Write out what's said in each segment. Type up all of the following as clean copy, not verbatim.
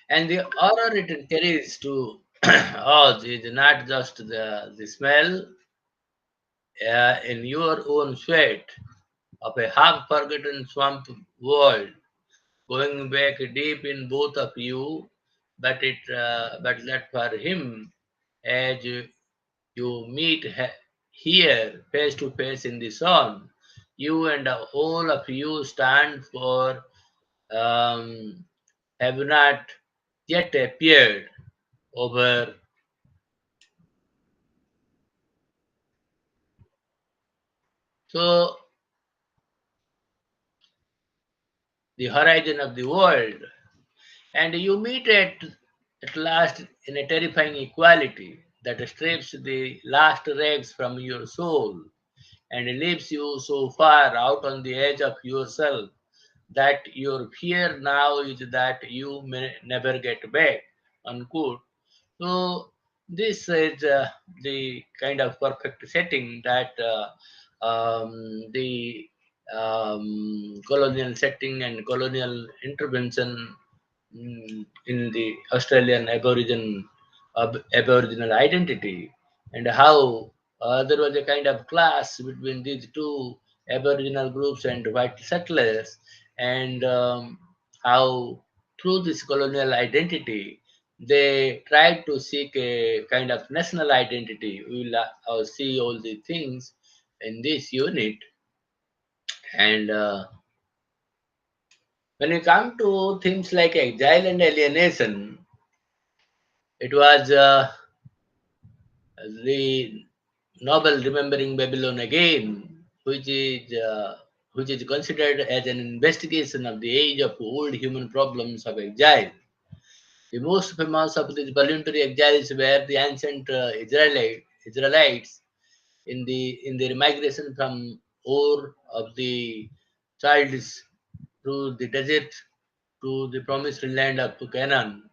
And the horror it carries to us is not just the smell in your own sweat of a half-forgotten swamp world going back deep in both of you, but that for him, as you meet here face to face in the sun, you and all of you stand for um, have not yet appeared over. So the horizon of the world, and you meet at last in a terrifying equality that strips the last rags from your soul and leaves you so far out on the edge of yourself that your fear now is that you may never get back. Unquote. So this is the kind of perfect setting that the colonial setting and colonial intervention in the Australian Aboriginal identity, and how there was a kind of clash between these two Aboriginal groups and white settlers, and how through this colonial identity they tried to seek a kind of national identity. We will see all the things in this unit, and when we come to things like exile and alienation, it was the novel Remembering Babylon Again, which is considered as an investigation of the age-old human problems of exile. The most famous of these voluntary exiles were the ancient Israelites in their migration from Ur of the Chaldees through the desert to the promised land of Canaan.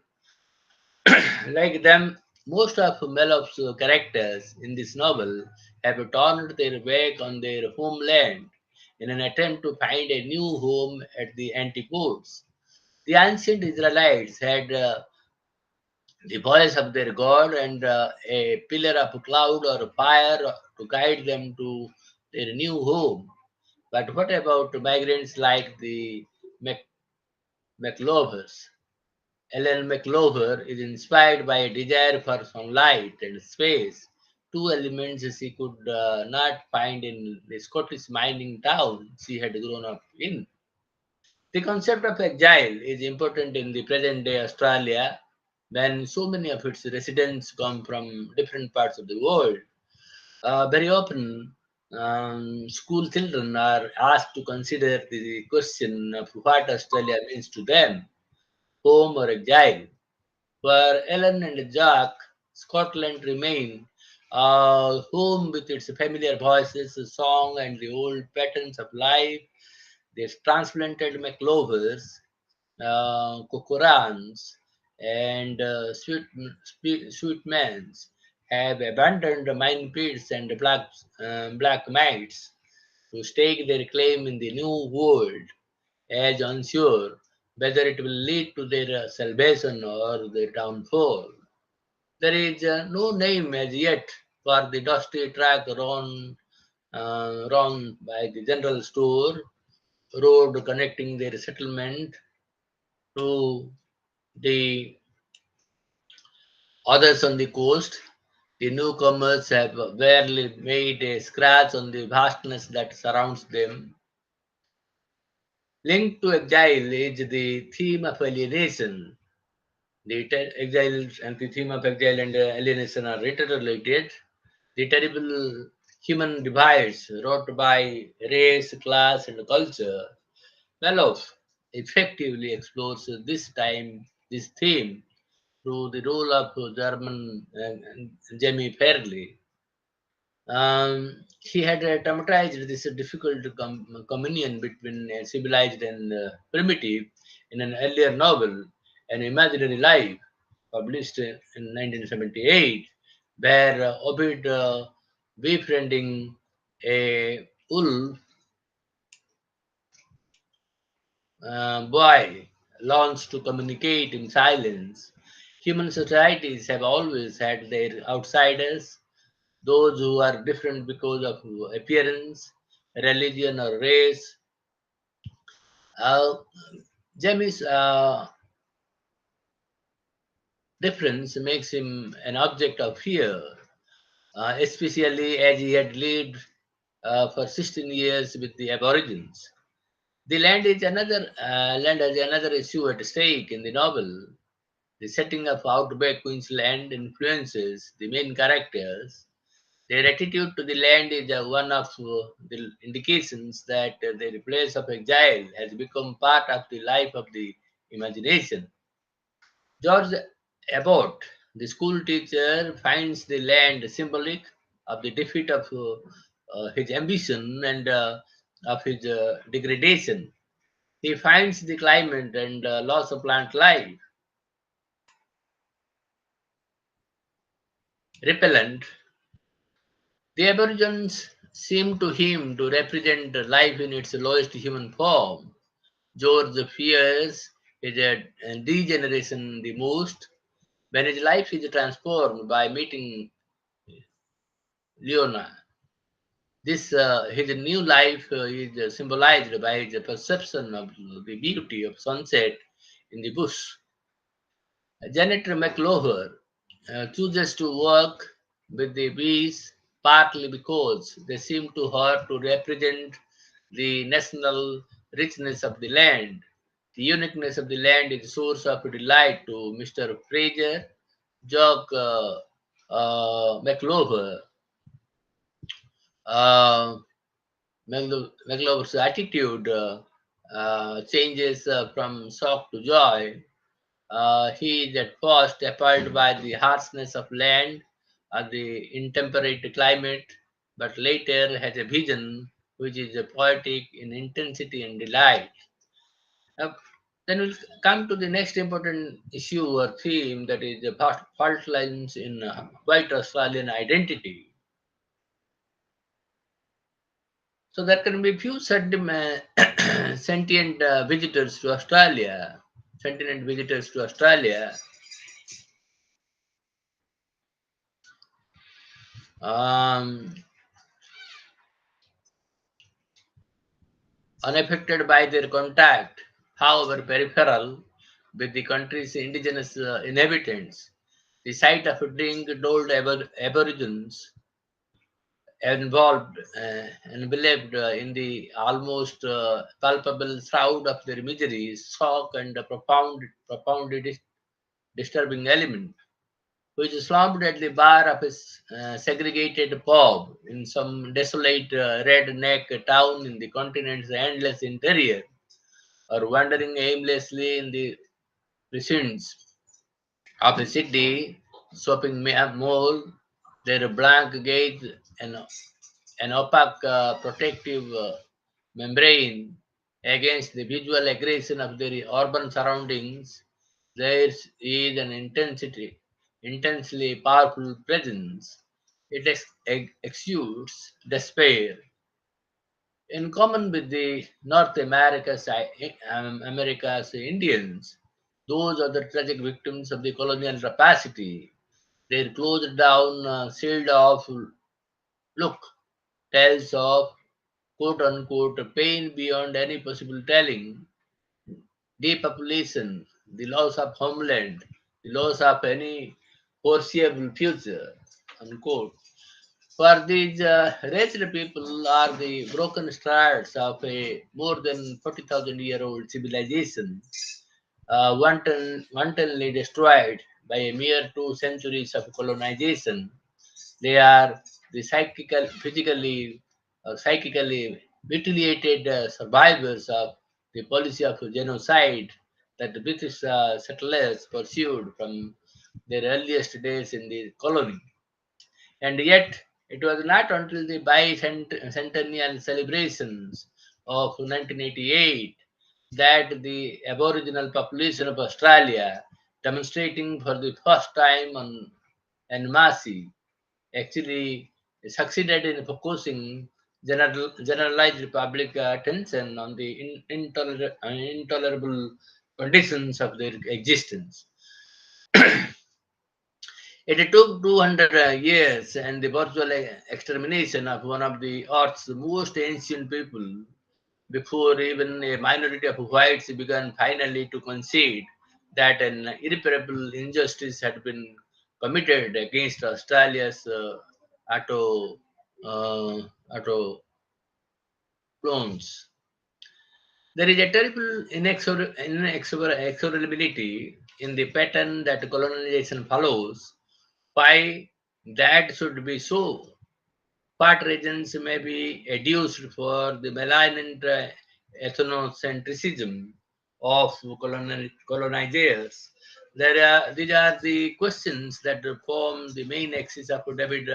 Like them, most of Melof's characters in this novel have turned their back on their homeland in an attempt to find a new home at the antipodes. The ancient Israelites had the voice of their God and a pillar of cloud or fire to guide them to their new home. But what about migrants like the Mac- McLovers? Ellen McLover is inspired by a desire for sunlight and space, two elements she could not find in the Scottish mining town she had grown up in. The concept of exile is important in the present day Australia when so many of its residents come from different parts of the world. Very often, school children are asked to consider the question of what Australia means to them, home or exile. For Ellen and Jack, Scotland remained home with its familiar voices, song, and the old patterns of life. These transplanted McLovers, Kokorans, and Sweetmans have abandoned the mine pits and black mites to stake their claim in the new world, as unsure whether it will lead to their salvation or their downfall. There is no name as yet for the dusty track run by the general store road connecting their settlement to the others on the coast. The newcomers have barely made a scratch on the vastness that surrounds them. Linked to exile is the theme of alienation. Exile and the theme of exile and alienation are interrelated. The terrible human divides wrought by race, class, and culture. Maloff effectively explores this theme through the role of German Jamie Fairley. He had dramatized this difficult communion between civilized and primitive in an earlier novel, An Imaginary Life, published in 1978, where Ovid befriending a wolf boy learns to communicate in silence. Human societies have always had their outsiders, those who are different because of appearance, religion, or race. Uh, Jamie's difference makes him an object of fear, especially as he had lived for 16 years with the Aborigines. The land has another issue at stake in the novel. The setting of outback Queensland influences the main characters. Their attitude to the land is one of the indications that their place of exile has become part of the life of the imagination. George Abbott, the school teacher, finds the land symbolic of the defeat of his ambition and of his degradation. He finds the climate and loss of plant life repellent. The Aborigines seem to him to represent life in its lowest human form. George fears his degeneration the most when his life is transformed by meeting Leona. This his new life is symbolized by his perception of the beauty of sunset in the bush. Janet McLaughlin chooses to work with the bees partly because they seem to her to represent the national richness of the land. The uniqueness of the land is a source of delight to Mr. Fraser, Jock McLaughlin. Uh, McLaughlin's attitude changes from shock to joy. He is at first appalled by the harshness of land or the intemperate climate, but later has a vision which is poetic in intensity and delight. Uh, then we'll come to the next important issue or theme, that is the fault lines in white Australian identity. So there can be few sentient visitors to Australia, sentient visitors to Australia, um, unaffected by their contact, however peripheral, with the country's indigenous inhabitants. The sight of a drink told Aborigines involved enveloped in the almost palpable shroud of their miseries, shock, and a profoundly disturbing element, which slumped at the bar of a segregated pub in some desolate redneck town in the continent's endless interior, or wandering aimlessly in the precincts of a city, shopping mall, their blank gaze and an opaque protective membrane against the visual aggression of their urban surroundings. There is an intensely powerful presence. It exudes despair. In common with the America's Indians, those are the tragic victims of the colonial rapacity. Their closed down, sealed off look tells of quote unquote pain beyond any possible telling, depopulation, the loss of homeland, the loss of any foreseeable future, unquote. For these wretched people are the broken shards of a more than 40,000-year-old civilization, wantonly destroyed by a mere 2 centuries of colonization. They are the psychically mutilated survivors of the policy of genocide that the British settlers pursued from their earliest days in the colony. And yet, it was not until the bicentennial celebrations of 1988 that the Aboriginal population of Australia, demonstrating for the first time on en masse, actually succeeded in focusing generalized public attention on the intolerable conditions of their existence. It took 200 years and the virtual extermination of one of the Earth's most ancient people before even a minority of whites began finally to concede that an irreparable injustice had been committed against Australia's auto, auto clones. There is a terrible inexorability in the pattern that colonization follows. Why that should be so? Part reasons may be adduced for the malignant ethnocentrism of colonizers. These are the questions that form the main axis of David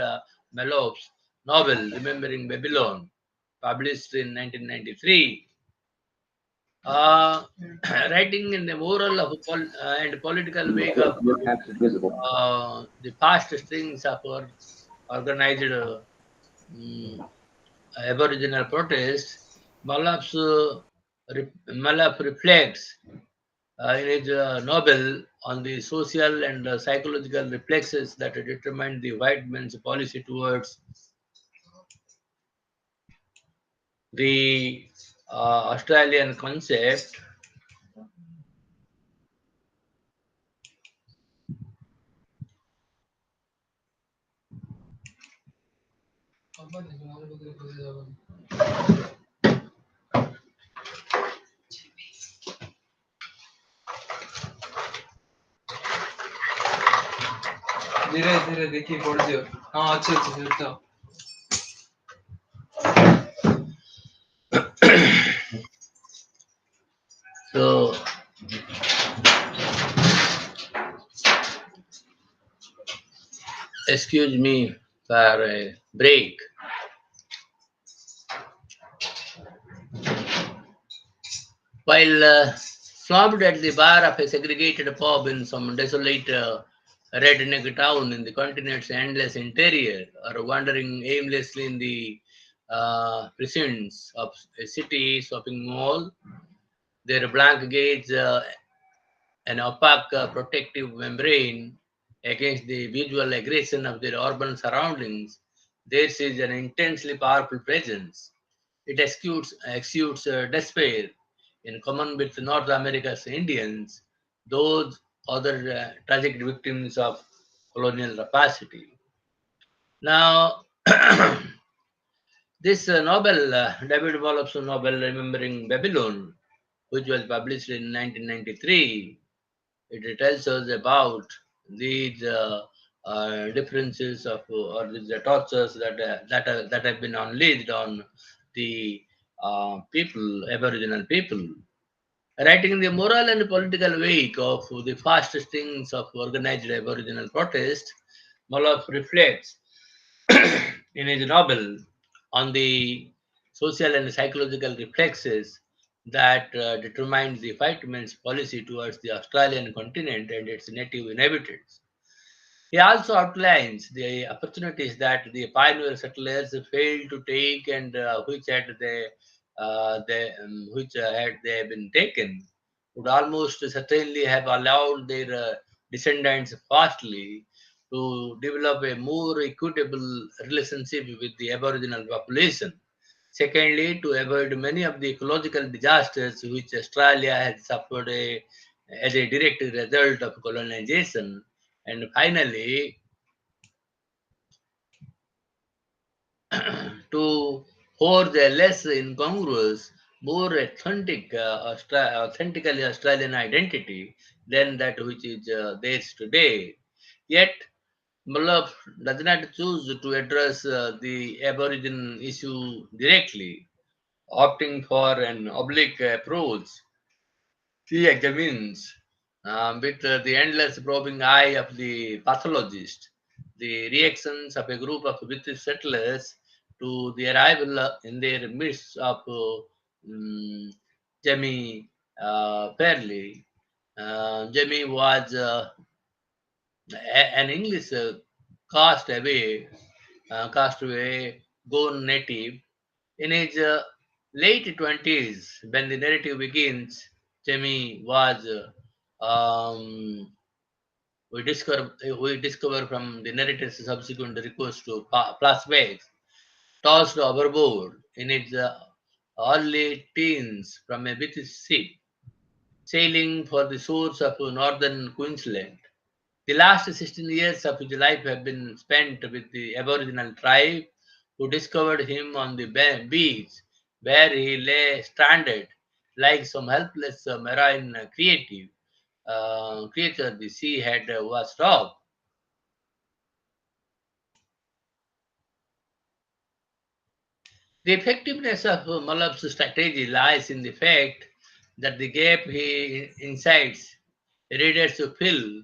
Maloff's novel, Remembering Babylon, published in 1993. Uh, writing in the moral of and political wake of the past strings of our organized mm, Aboriginal protest, Malaf reflects in his novel on the social and psychological reflexes that determine the white man's policy towards the Australian concept. धीरे धीरे देखिए पढ़ दियो हाँ अच्छे अच्छे अच्छा So, excuse me for a break. While slumped at the bar of a segregated pub in some desolate redneck town in the continent's endless interior, or wandering aimlessly in the precincts of a city shopping mall, their blank gaze an opaque protective membrane against the visual aggression of their urban surroundings, theirs is an intensely powerful presence. It exudes despair in common with North America's Indians, those other tragic victims of colonial rapacity. Now, this novel, David Wallop's novel, Remembering Babylon, which was published in 1993, it tells us about these differences of or these tortures that have been unleashed on the Aboriginal people. Writing in the moral and political wake of the fast stings of organized Aboriginal protest, Moloch reflects in his novel on the social and psychological reflexes that determined the white man's policy towards the Australian continent and its native inhabitants. He also outlines the opportunities that the pioneer settlers failed to take and which had they been taken would almost certainly have allowed their descendants fastly to develop a more equitable relationship with the Aboriginal population. Secondly, to avoid many of the ecological disasters which Australia has suffered as a direct result of colonization. And finally, to forge a less incongruous, more authentically Australian identity than that which is theirs today. Yet, Mullup does not choose to address the Aboriginal issue directly, opting for an oblique approach. He examines with the endless probing eye of the pathologist the reactions of a group of British settlers to the arrival in their midst of Jamie Fairley. Jamie was an English castaway, gone native in his late 20s when the narrative begins. Jamie was we discover from the narrator's subsequent request to Class-6 tossed overboard in its early teens from a British ship, sailing for the shores of northern Queensland. The last 16 years of his life have been spent with the Aboriginal tribe who discovered him on the beach where he lay stranded like some helpless marine creature the sea had washed off. The effectiveness of Malab's strategy lies in the fact that the gap he incites readers to fill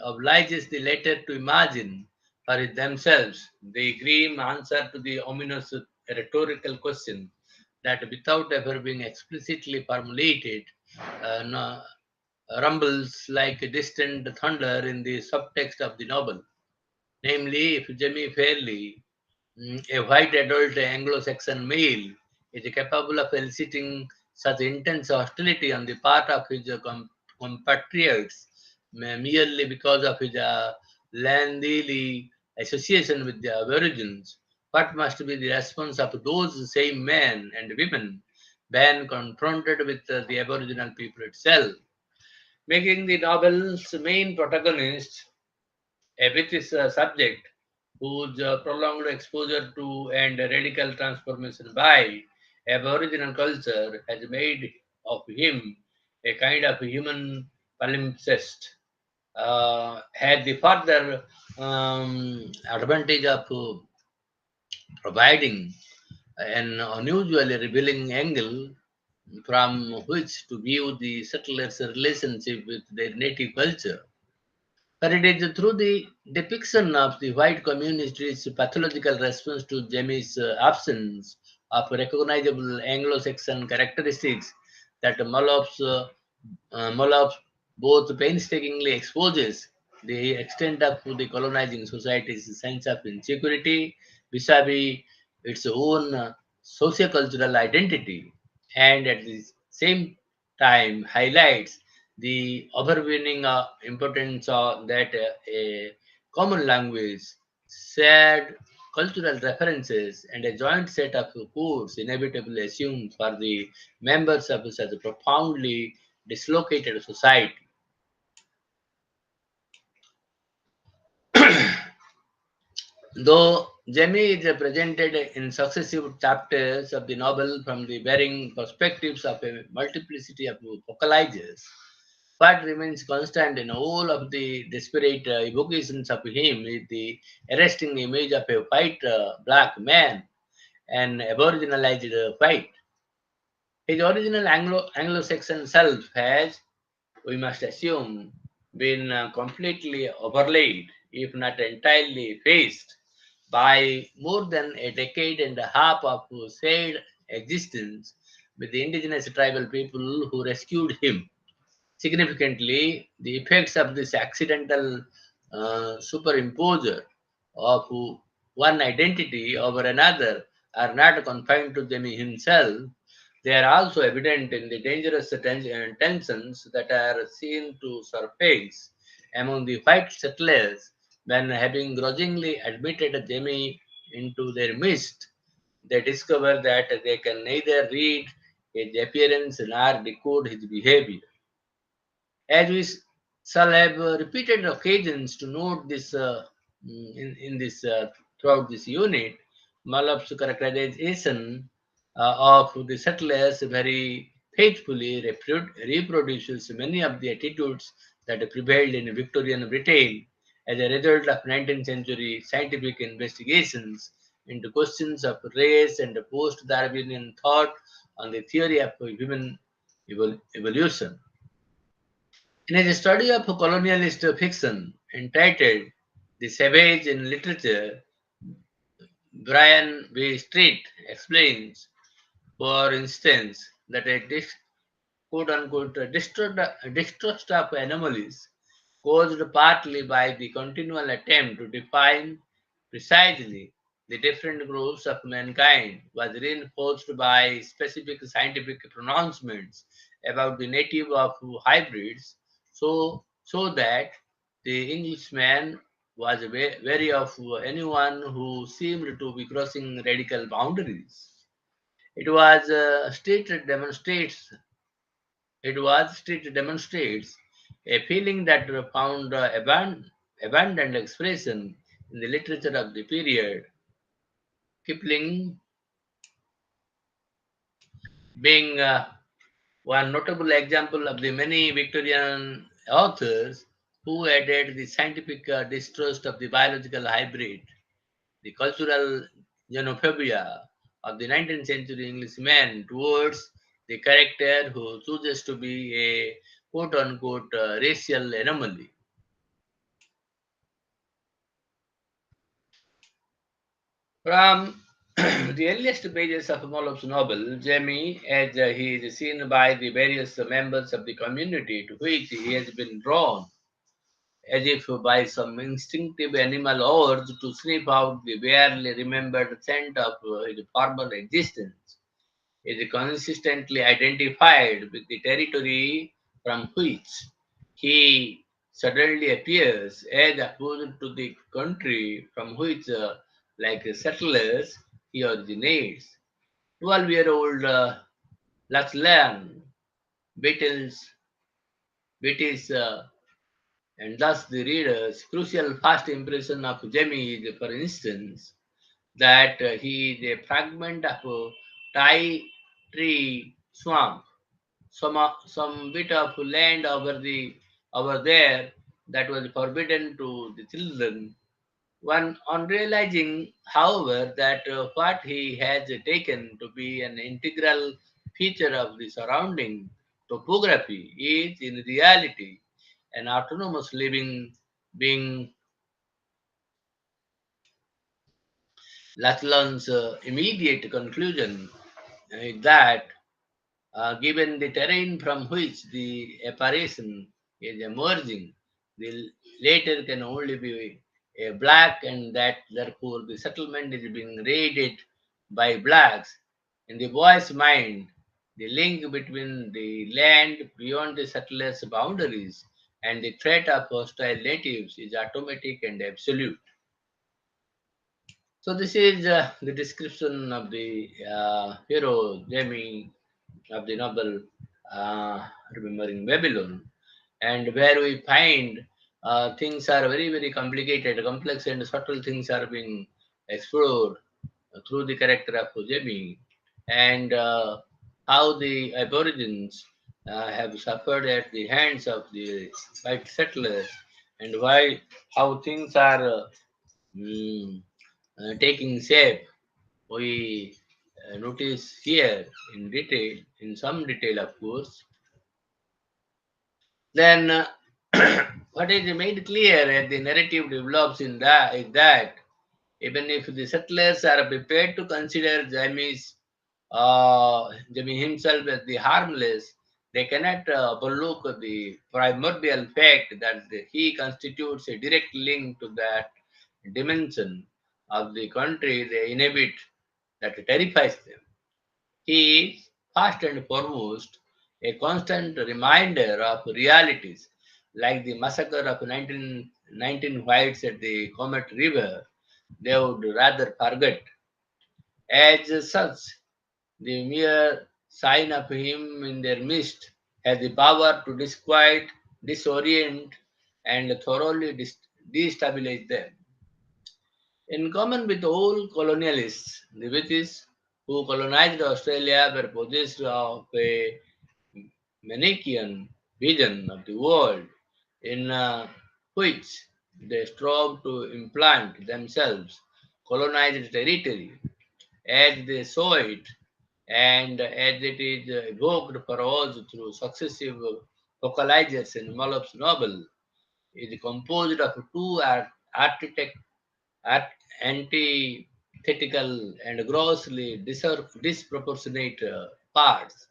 obliges the latter to imagine for themselves the grim answer to the ominous rhetorical question that, without ever being explicitly formulated, no- rumbles like distant thunder in the subtext of the novel. Namely, if Jimmy Fairley, a white adult Anglo-Saxon male, is capable of eliciting such intense hostility on the part of his compatriots merely because of his landily association with the Aborigines, what must be the response of those same men and women when confronted with the Aboriginal people itself, making the novel's main protagonist a British subject whose prolonged exposure to and radical transformation by Aboriginal culture has made of him a kind of human palimpsest, had the further advantage of providing an unusually revealing angle from which to view the settlers' relationship with their native culture. But it is through the depiction of the white community's pathological response to Jamie's absence of recognizable Anglo-Saxon characteristics that Mollops both painstakingly exposes the extent of the colonizing society's sense of insecurity vis-a-vis its own sociocultural identity, and at the same time highlights the overweening importance of that a common language, shared cultural references, and a joint set of codes inevitably assumed for the members of such a profoundly dislocated society. Though Jamie is presented in successive chapters of the novel from the varying perspectives of a multiplicity of focalizers, what remains constant in all of the desperate evocations of him is the arresting image of a white black man, an aboriginalized white. His original Anglo-Saxon self has, we must assume, been completely overlaid, if not entirely effaced, by more than a decade and a half of shared existence with the indigenous tribal people who rescued him. Significantly, the effects of this accidental superimposure of one identity over another are not confined to Jimmy himself. They are also evident in the dangerous tensions that are seen to surface among the white settlers when, having grudgingly admitted Jimmy into their midst, they discover that they can neither read his appearance nor decode his behavior. As we shall have repeated occasions to note this in this throughout this unit, Malap's characterization of the settlers very faithfully reproduces many of the attitudes that prevailed in Victorian Britain as a result of 19th century scientific investigations into questions of race and post-Darwinian thought on the theory of human evolution. In his study of colonialist fiction entitled The Savage in Literature, Brian B. Street explains, for instance, that a quote unquote distrust of anomalies caused partly by the continual attempt to define precisely the different groups of mankind was reinforced by specific scientific pronouncements about the native of hybrids, so that the Englishman was wary of anyone who seemed to be crossing radical boundaries. It was street demonstrates a feeling that found abundant expression in the literature of the period. Kipling being one notable example of the many Victorian authors who added the scientific distrust of the biological hybrid, the cultural xenophobia of the 19th century Englishman towards the character who chooses to be a quote unquote racial anomaly. From the earliest pages of Mollow's novel, Jamie, as he is seen by the various members of the community to which he has been drawn, as if by some instinctive animal urge to sniff out the barely remembered scent of his former existence, is consistently identified with the territory from which he suddenly appears, as opposed to the country from which, like settlers, he originates. 12-year-old Latlan Beatles, Beatties, and thus the reader's crucial first impression of Jamie is, for instance, that he is a fragment of a Thai tree swamp, some bit of land over there that was forbidden to the children. One on realizing, however, that what he has taken to be an integral feature of the surrounding topography is in reality an autonomous living being. Lachlan's immediate conclusion is that given the terrain from which the apparition is emerging, the later can only be a black, and that therefore the settlement is being raided by blacks. In the boy's mind, the link between the land beyond the settlers' boundaries and the threat of hostile natives is automatic and absolute. So this is the description of the hero Jamie of the novel Remembering Babylon, and where we find things are very very complicated, complex, and subtle things are being explored through the character of Jamie, and how the Aborigines have suffered at the hands of the white settlers, and why how things are. Mm, taking shape, we notice here in detail, in some detail, of course. Then, what is made clear as the narrative develops in that is that even if the settlers are prepared to consider Jamie himself as the harmless, they cannot overlook the primordial fact that he constitutes a direct link to that dimension of the country they inhabit that terrifies them. He is, first and foremost, a constant reminder of realities like the massacre of 1919 whites at the Comet River they would rather forget. As such, the mere sign of him in their midst has the power to disquiet, disorient, and thoroughly destabilize them. In common with all colonialists, the British who colonized Australia were possessed of a Manichaean vision of the world in which they strove to implant themselves colonized territory as they saw it and as it is evoked for us through successive focalizers in Mallo's novel, is composed of two architect, art, antithetical and grossly disproportionate parts.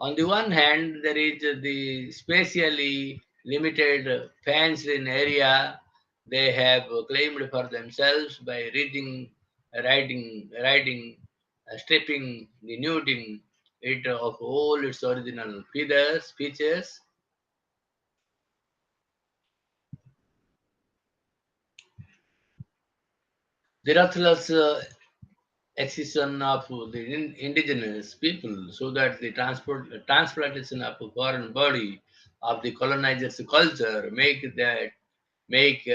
On the one hand, there is the spatially limited fenced-in area they have claimed for themselves by rigging stripping, denuding it of all its original features. The ruthless excision of the indigenous people, so that the transplantation of a foreign body of the colonizer's culture make take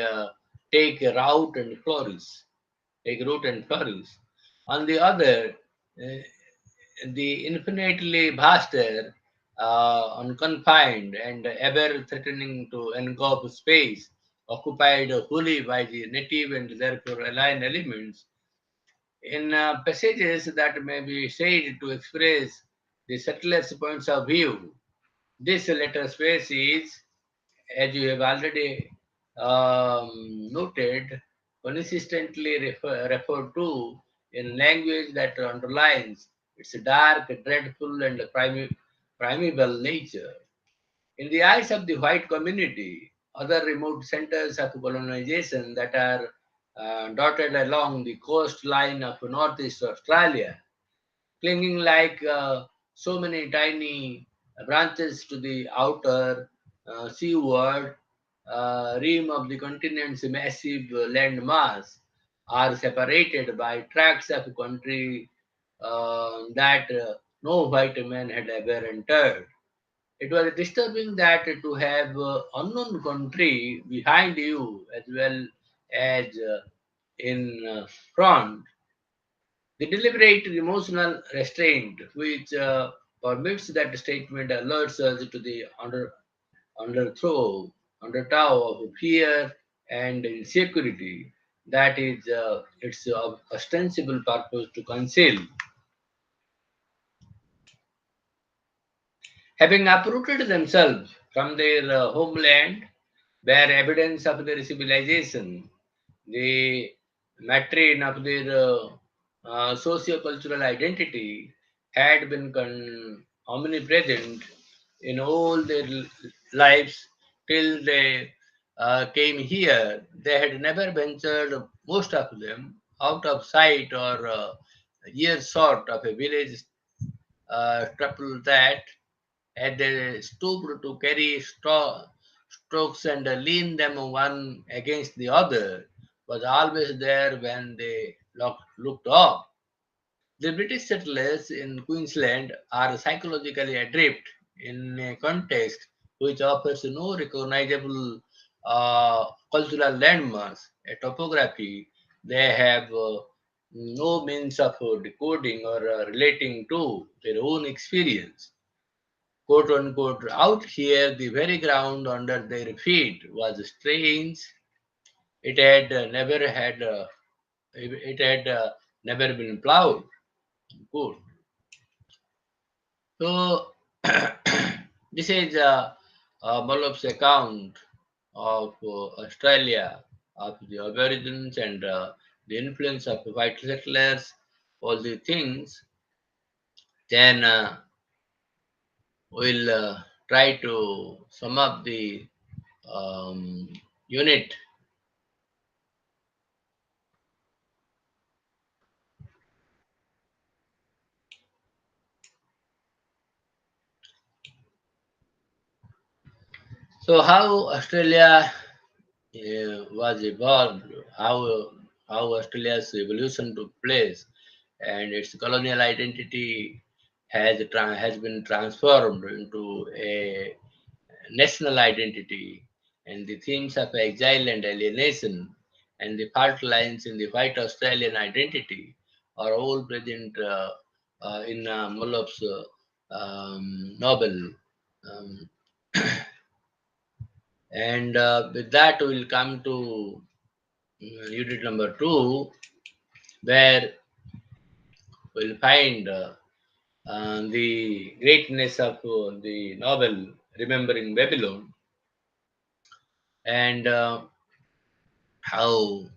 a route and flourish, take root and flourish. On the other, the infinitely vaster, unconfined, and ever threatening to engulf space occupied wholly by the native and therefore alien elements in passages that may be said to express the subtlest points of view. This latter space is, as you have already noted, consistently referred to in language that underlines its dark, dreadful, and primeval nature. In the eyes of the white community, other remote centers of colonization that are dotted along the coastline of northeast Australia, clinging like so many tiny branches to the outer seaward rim of the continent's massive land mass, are separated by tracts of country that no white man had ever entered. It was disturbing that to have unknown country behind you as well as in front. The deliberate emotional restraint which permits that statement alerts us to the undertow of fear and insecurity that is its ostensible purpose to conceal. Having uprooted themselves from their homeland, bear evidence of their civilization, the matrine of their socio-cultural identity had been omnipresent in all their lives till they came here. They had never ventured, most of them, out of sight or earshot of a village triple that had they stooped to carry strokes and lean them one against the other, was always there when they looked up. The British settlers in Queensland are psychologically adrift in a context which offers no recognizable cultural landmarks, a topography they have no means of decoding or relating to their own experience. Quote unquote, out here, the very ground under their feet was strange. It had never been plowed. Good. So this is Mallop's account of Australia, of the Aborigines and the influence of white settlers, all the things. Then we'll try to sum up the um, unit. So how Australia was evolved, how Australia's evolution took place, and its colonial identity has been transformed into a national identity, and the themes of exile and alienation, and the fault lines in the white Australian identity are all present in Mollop's novel. Um, and with that, we'll come to unit number two, where we'll find the greatness of the novel Remembering Babylon, and how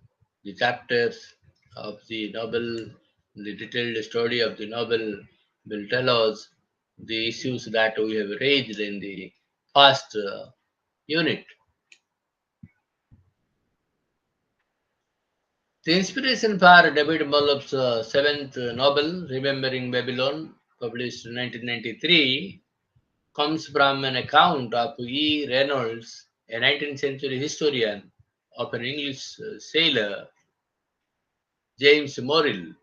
the chapters of the novel, the detailed story of the novel, will tell us the issues that we have raised in the first unit. The inspiration for David Malloff's seventh novel, Remembering Babylon, published in 1993, comes from an account of E. Reynolds, a 19th century historian of an English sailor, James Morrill,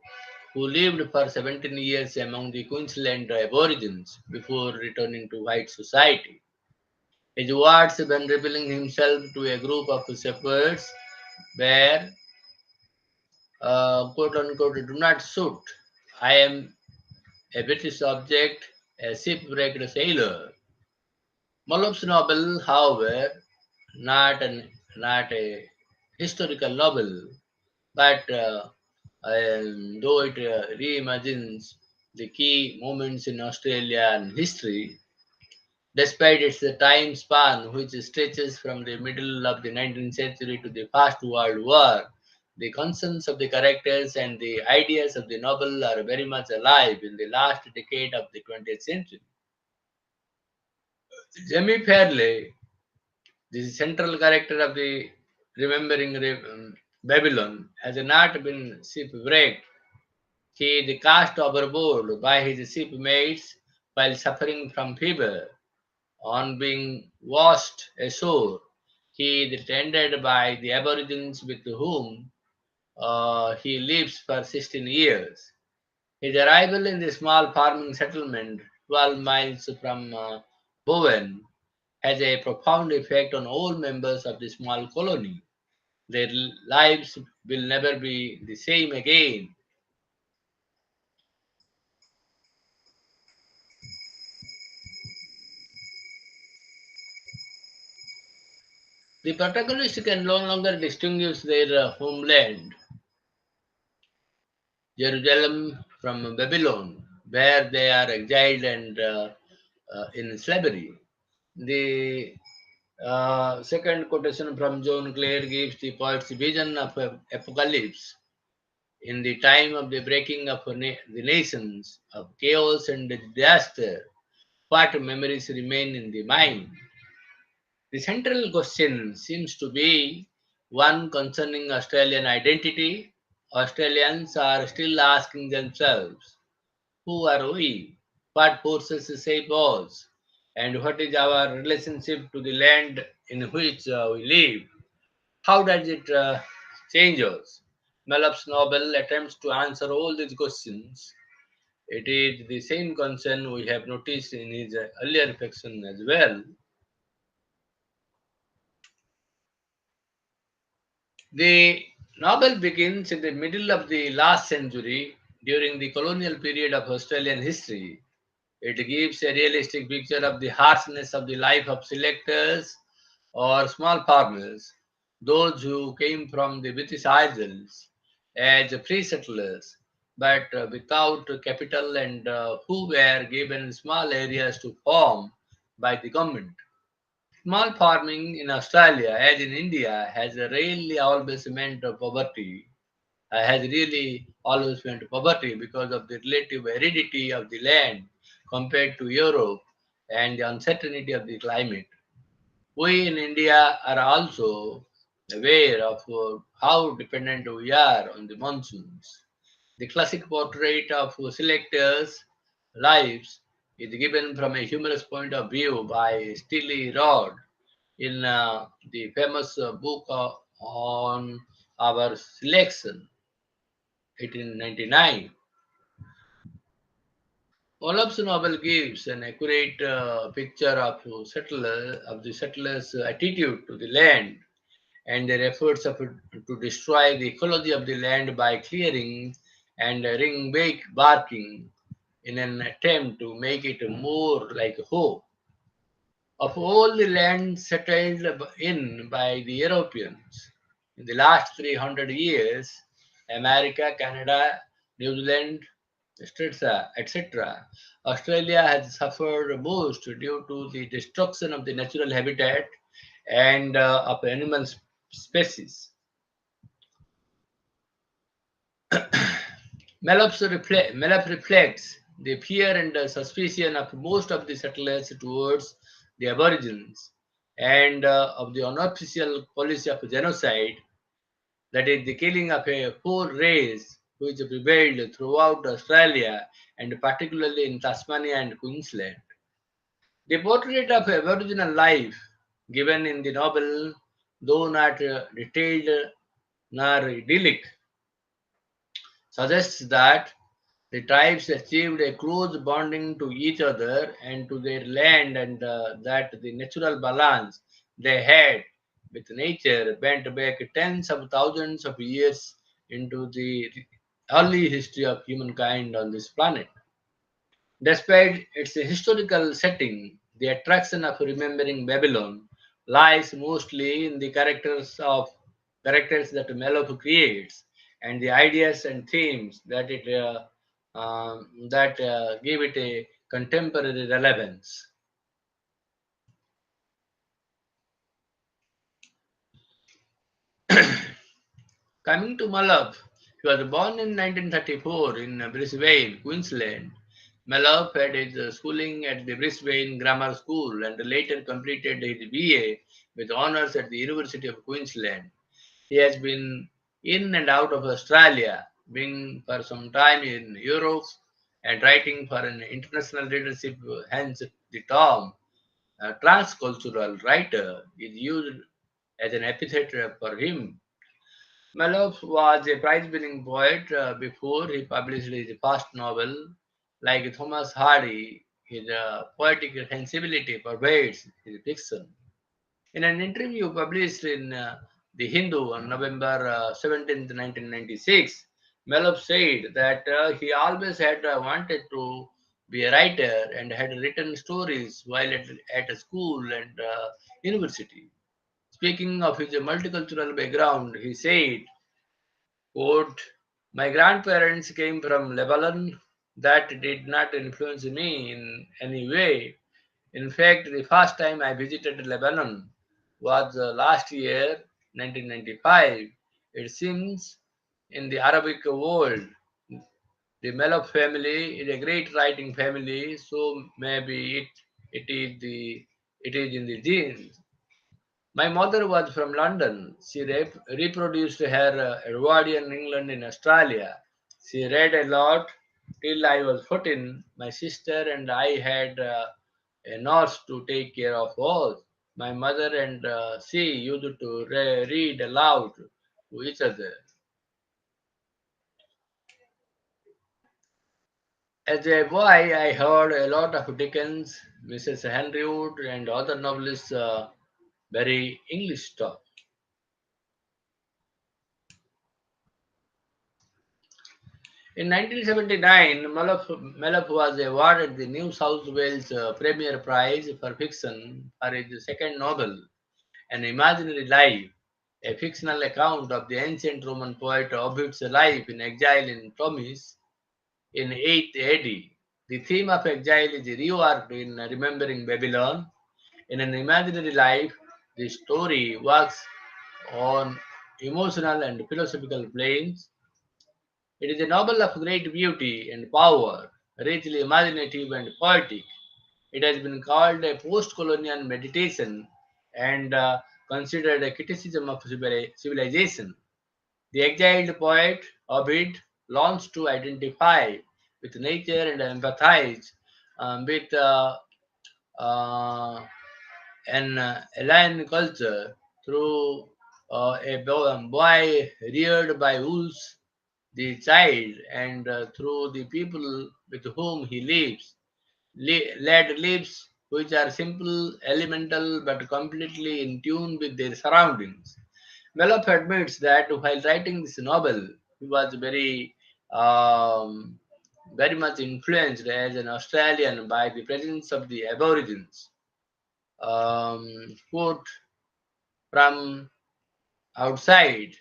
who lived for 17 years among the Queensland Aborigines before returning to white society. His words when revealing himself to a group of shepherds were quote unquote do not suit. I am a British subject, a shipwrecked sailor. Molloph's novel, however, not a historical novel, but though it reimagines the key moments in Australian history, despite its time span, which stretches from the middle of the 19th century to the First World War, the concerns of the characters and the ideas of the novel are very much alive in the last decade of the 20th century. Jamie Fairley, the central character of the Babylon, has not been shipwrecked. He is cast overboard by his shipmates while suffering from fever. On being washed ashore, he is tended by the Aborigines with whom he lives for 16 years. His arrival in the small farming settlement 12 miles from Bowen has a profound effect on all members of the small colony. Their lives will never be the same again. The protagonist can no longer distinguish their homeland, Jerusalem, from Babylon, where they are exiled and in slavery. The second quotation from John Clare gives the poet's vision of apocalypse in the time of the breaking of the nations, of chaos and disaster. What memories remain in the mind? The central question seems to be one concerning Australian identity. Australians are still asking themselves, who are we? What forces shape us? And what is our relationship to the land in which we live? How does it change us? Malloff's novel attempts to answer all these questions. It is the same concern we have noticed in his earlier fiction as well. The novel begins in the middle of the last century during the colonial period of Australian history. It gives a realistic picture of the harshness of the life of selectors or small farmers, those who came from the British Isles as free settlers but without capital and who were given small areas to farm by the government. Small farming in Australia, as in India, has really always meant poverty. Has really always meant poverty because of the relative aridity of the land compared to Europe and the uncertainty of the climate. We in India are also aware of how dependent we are on the monsoons. The classic portrait of selectors' lives is given from a humorous point of view by Steely Rod in the famous book on our selection, 1899. Olaf's novel gives an accurate picture of the settlers' attitude to the land and their efforts to destroy the ecology of the land by clearing and ring barking in an attempt to make it more like home. Of all the land settled in by the Europeans in the last 300 years, America, Canada, New Zealand, etc., Australia has suffered most due to the destruction of the natural habitat and of animal species. Mallof reflects the fear and suspicion of most of the settlers towards the Aborigines and of the unofficial policy of genocide that is, the killing of a whole race which prevailed throughout Australia and particularly in Tasmania and Queensland. The portrait of Aboriginal life given in the novel, though not detailed nor idyllic, suggests that the tribes achieved a close bonding to each other and to their land, and that the natural balance they had with nature went back tens of thousands of years into the early history of humankind on this planet. Despite its historical setting, the attraction of remembering Babylon lies mostly in the characters that Malouf creates and the ideas and themes that give it a contemporary relevance. Coming to Malouf, he was born in 1934 in Brisbane, Queensland. Malouf had his schooling at the Brisbane Grammar School and later completed his BA with honours at the University of Queensland. He has been in and out of Australia, being for some time in Europe and writing for an international leadership, hence the term transcultural writer is used as an epithet for him. Malouf was a prize-winning poet before he published his first novel. Like Thomas Hardy, his poetic sensibility pervades his fiction. In an interview published in The Hindu on November 17th, 1996, Malouf said that he always had wanted to be a writer and had written stories while at a school and university. Speaking of his multicultural background, he said, quote, my grandparents came from Lebanon. That did not influence me in any way. In fact, the first time I visited Lebanon was last year, 1995. It seems in the Arabic world, the Malok family is a great writing family, so maybe it is in the genes. My mother was from London. She reproduced her Edwardian England in Australia. She read a lot till I was 14. My sister and I had a nurse to take care of us. My mother and she used to read aloud to each other. As a boy, I heard a lot of Dickens, Mrs. Henry Wood, and other novelists very English talk. In 1979, Malaf was awarded the New South Wales Premier Prize for Fiction for his second novel, An Imaginary Life, a fictional account of the ancient Roman poet Ovid's life in exile in Tomis in 8th AD. The theme of exile is reworked in Remembering Babylon. In An Imaginary Life, the story works on emotional and philosophical planes. It is a novel of great beauty and power, richly imaginative and poetic. It has been called a post colonial meditation and considered a criticism of civilization. The exiled poet, Ovid, longs to identify with nature and empathize with uh, an alien culture through a boy reared by wolves, the child, and through the people with whom he lives, led lives which are simple, elemental, but completely in tune with their surroundings. Mellop admits that while writing this novel, he was very much influenced as an Australian by the presence of the Aborigines. Quote from outside,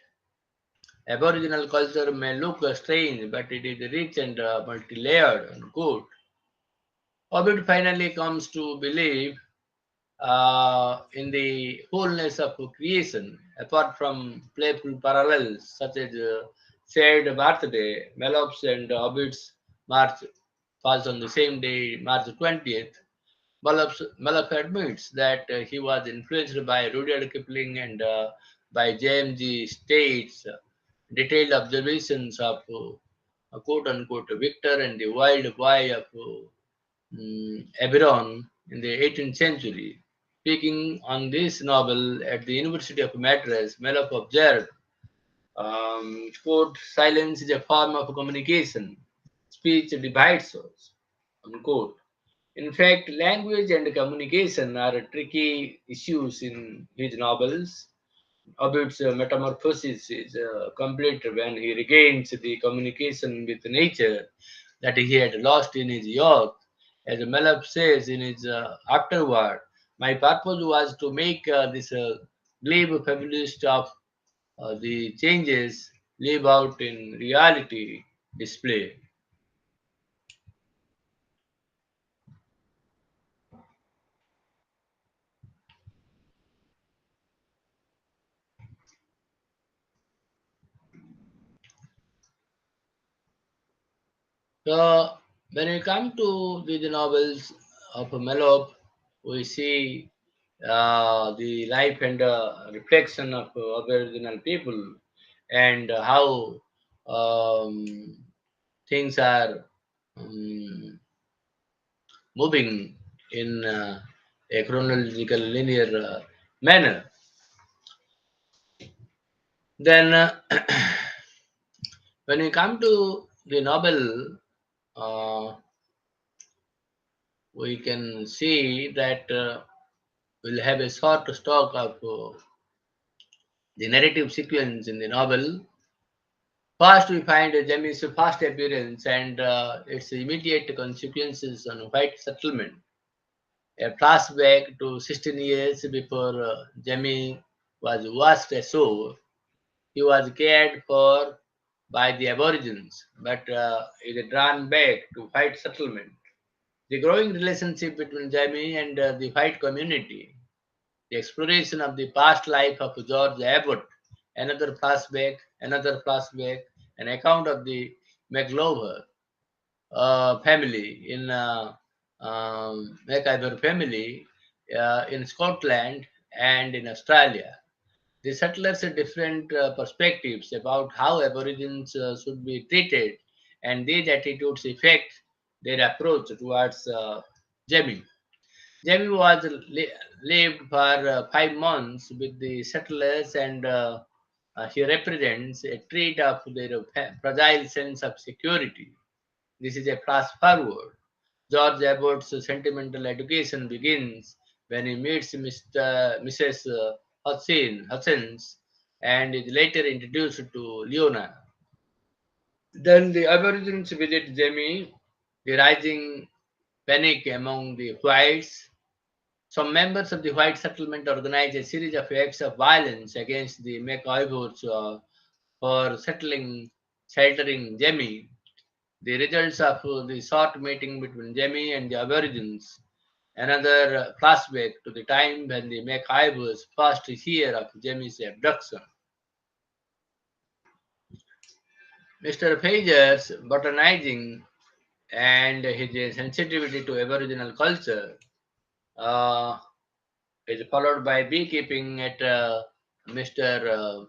Aboriginal culture may look strange, but it is rich and multi-layered. Unquote. Ovid finally comes to believe in the wholeness of creation, apart from playful parallels such as shared birthday, Melop's and Ovid's March falls on the same day, March 20th. Malaf admits that he was influenced by Rudyard Kipling and by JMG states detailed observations of quote unquote Victor and the wild boy of Eberron in the 18th century. Speaking on this novel at the University of Madras, Mellop observed, quote, silence is a form of communication. Speech divides us, unquote. In fact, language and communication are tricky issues in his novels. Ovid's metamorphosis is complete when he regains the communication with nature that he had lost in his youth. As Malab says in his afterword, my purpose was to make this glib fabulist of the changes live out in reality display. So when we come to the novels of Malab, we see the life and reflection of Aboriginal people and how um, things are um, moving in a chronological linear manner. Then, when we come to the novel, uh, we can see that we'll have a short talk of the narrative sequence in the novel. First, we find Jamie's first appearance and its immediate consequences on white settlement. A flashback to 16 years before Jamie was washed ashore. He was cared for by the Aborigines, but is drawn back to white settlement. The growing relationship between Jamie and the white community, the exploration of the past life of George Abbott, another flashback, an account of the McLover family in MacIver family in Scotland and in Australia. The settlers had different perspectives about how Aborigines should be treated, and these attitudes affect their approach towards Jamie. Jamie was lived for 5 months with the settlers, and he represents a trait of their fragile sense of security. This is a fast forward. George Abbott's sentimental education begins when he meets Mrs. Hutchins and is later introduced to Leona. Then the Aborigines visit Jamie, the rising panic among the whites. Some members of the white settlement organize a series of acts of violence against the McIvors for sheltering Jamie. The results of the short meeting between Jamie and the Aborigines, another flashback to the time when the McIvors first hear of Jamie's abduction. Mr. Fager's botanizing and his sensitivity to Aboriginal culture uh, is followed by beekeeping at Mr.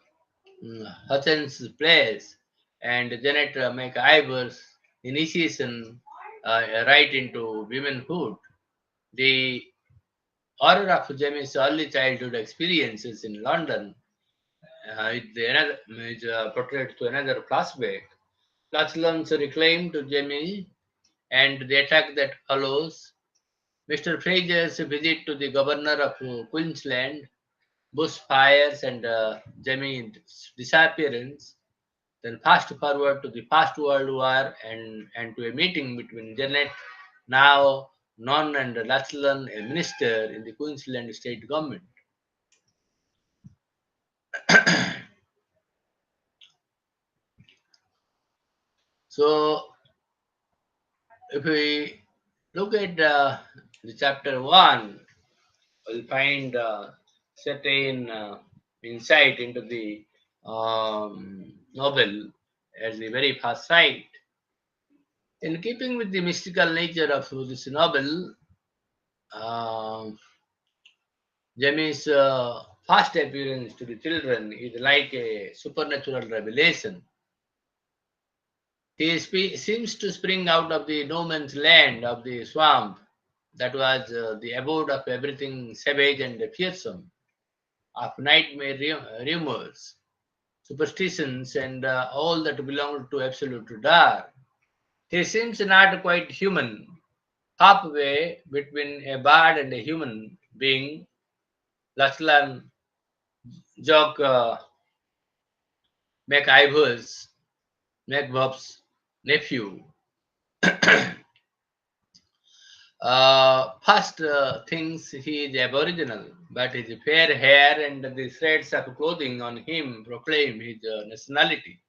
Hudson's place and Janet McIvor's initiation right into womanhood. The horror of Jamie's early childhood experiences in London is portrayed to another flashback. Flatulence reclaimed to Jamie and the attack that follows. Mr. Fraser's visit to the governor of Queensland, bushfires, and Jamie's disappearance. Then fast forward to the First World War and to a meeting between Janet, now non and Lachlan, a minister in the Queensland state government. So if we look at the chapter 1, we'll find certain insight into the novel at the very first sight. In keeping with the mystical nature of this novel, uh, Jamie's first appearance to the children is like a supernatural revelation. He seems to spring out of the no man's land of the swamp that was the abode of everything savage and fearsome, of nightmare rumors, superstitions, and all that belonged to absolute dark. He seems not quite human, halfway between a bird and a human being. Laslan Jock McIvor's McBob's nephew. First thinks he is aboriginal, but his fair hair and the threads of clothing on him proclaim his nationality.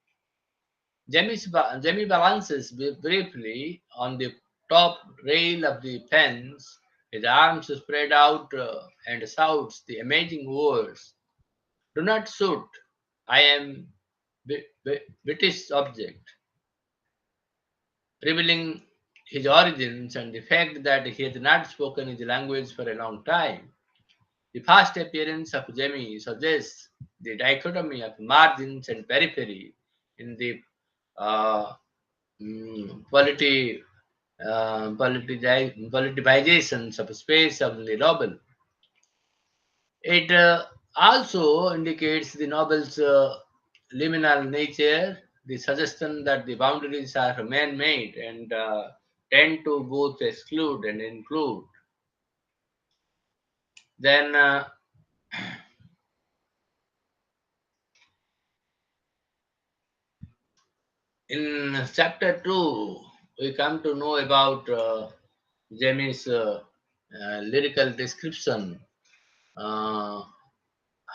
Jamie balances briefly on the top rail of the fence, his arms spread out, and shouts the amazing words, "Do not shoot! I am British subject," revealing his origins and the fact that he had not spoken his language for a long time. The past appearance of Jamie suggests the dichotomy of margins and periphery in the uh, polity, politicizations of space of the novel. It also indicates the novel's liminal nature, the suggestion that the boundaries are man-made and tend to both exclude and include. Then in chapter 2, we come to know about Jamie's lyrical description, uh,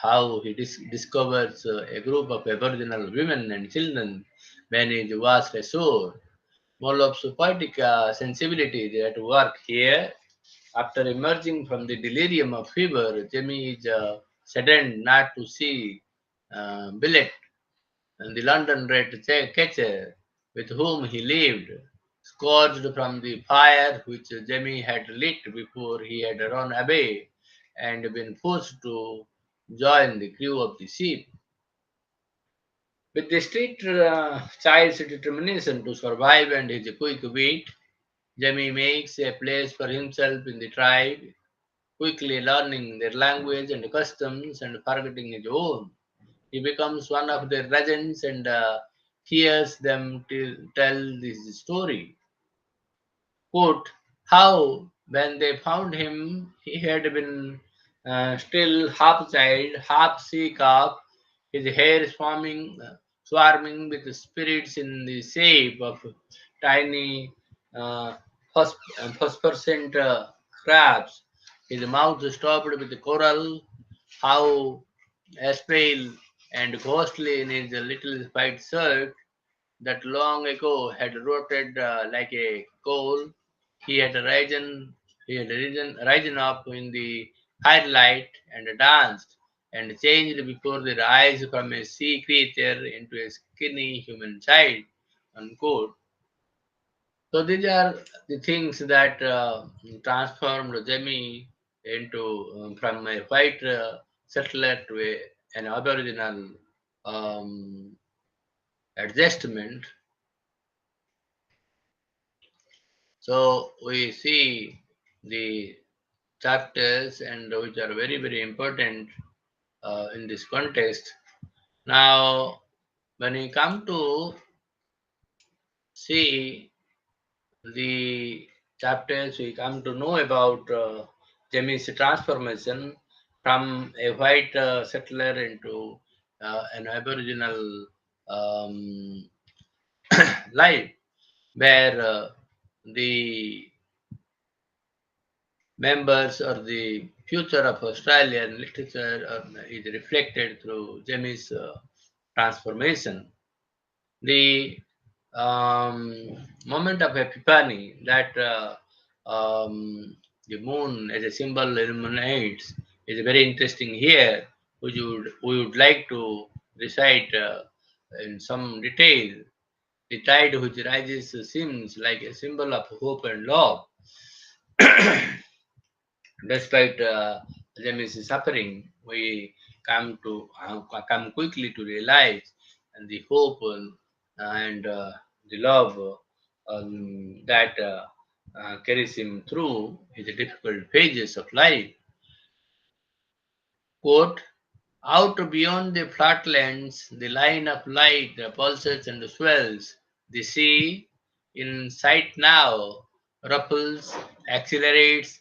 how he discovers a group of Aboriginal women and children when he was ashore. Mollop's poetic sensibility at work here. After emerging from the delirium of fever, Jamie is saddened not to see Billet, the London rat catcher with whom he lived, scourged from the fire which Jamie had lit before he had run away and been forced to join the crew of the ship. With the strict child's determination to survive and his quick wit, Jamie makes a place for himself in the tribe, quickly learning their language and customs and forgetting his own. He becomes one of their legends and hears them tell this story. Quote, how, when they found him, he had been still half child, half sea calf, his hair swarming with spirits in the shape of tiny uh, phosphorescent crabs, his mouth stopped with coral, how pale and ghostly in his little white shirt, that long ago had rotted like a coal. He had risen up in the firelight and danced and changed before their eyes from a sea creature into a skinny human child. Unquote. So these are the things that transformed Jemmy into from a white settler to an aboriginal um, adjustment. So we see the chapters and which are very very important in this context. Now, when we come to see the chapters, we come to know about Jemmy's transformation from a white settler into an Aboriginal um, life, where the members or the future of Australian literature is reflected through Jemmy's transformation. The moment of epiphany that the moon as a symbol illuminates is very interesting here, which we would like to recite in some detail. The tide which rises seems like a symbol of hope and love. Despite James' suffering, we come quickly to realize, and the hope and the love that carries him through the difficult phases of life. Quote, out beyond the flatlands, the line of light pulses and swells. The sea, in sight now, ruffles, accelerates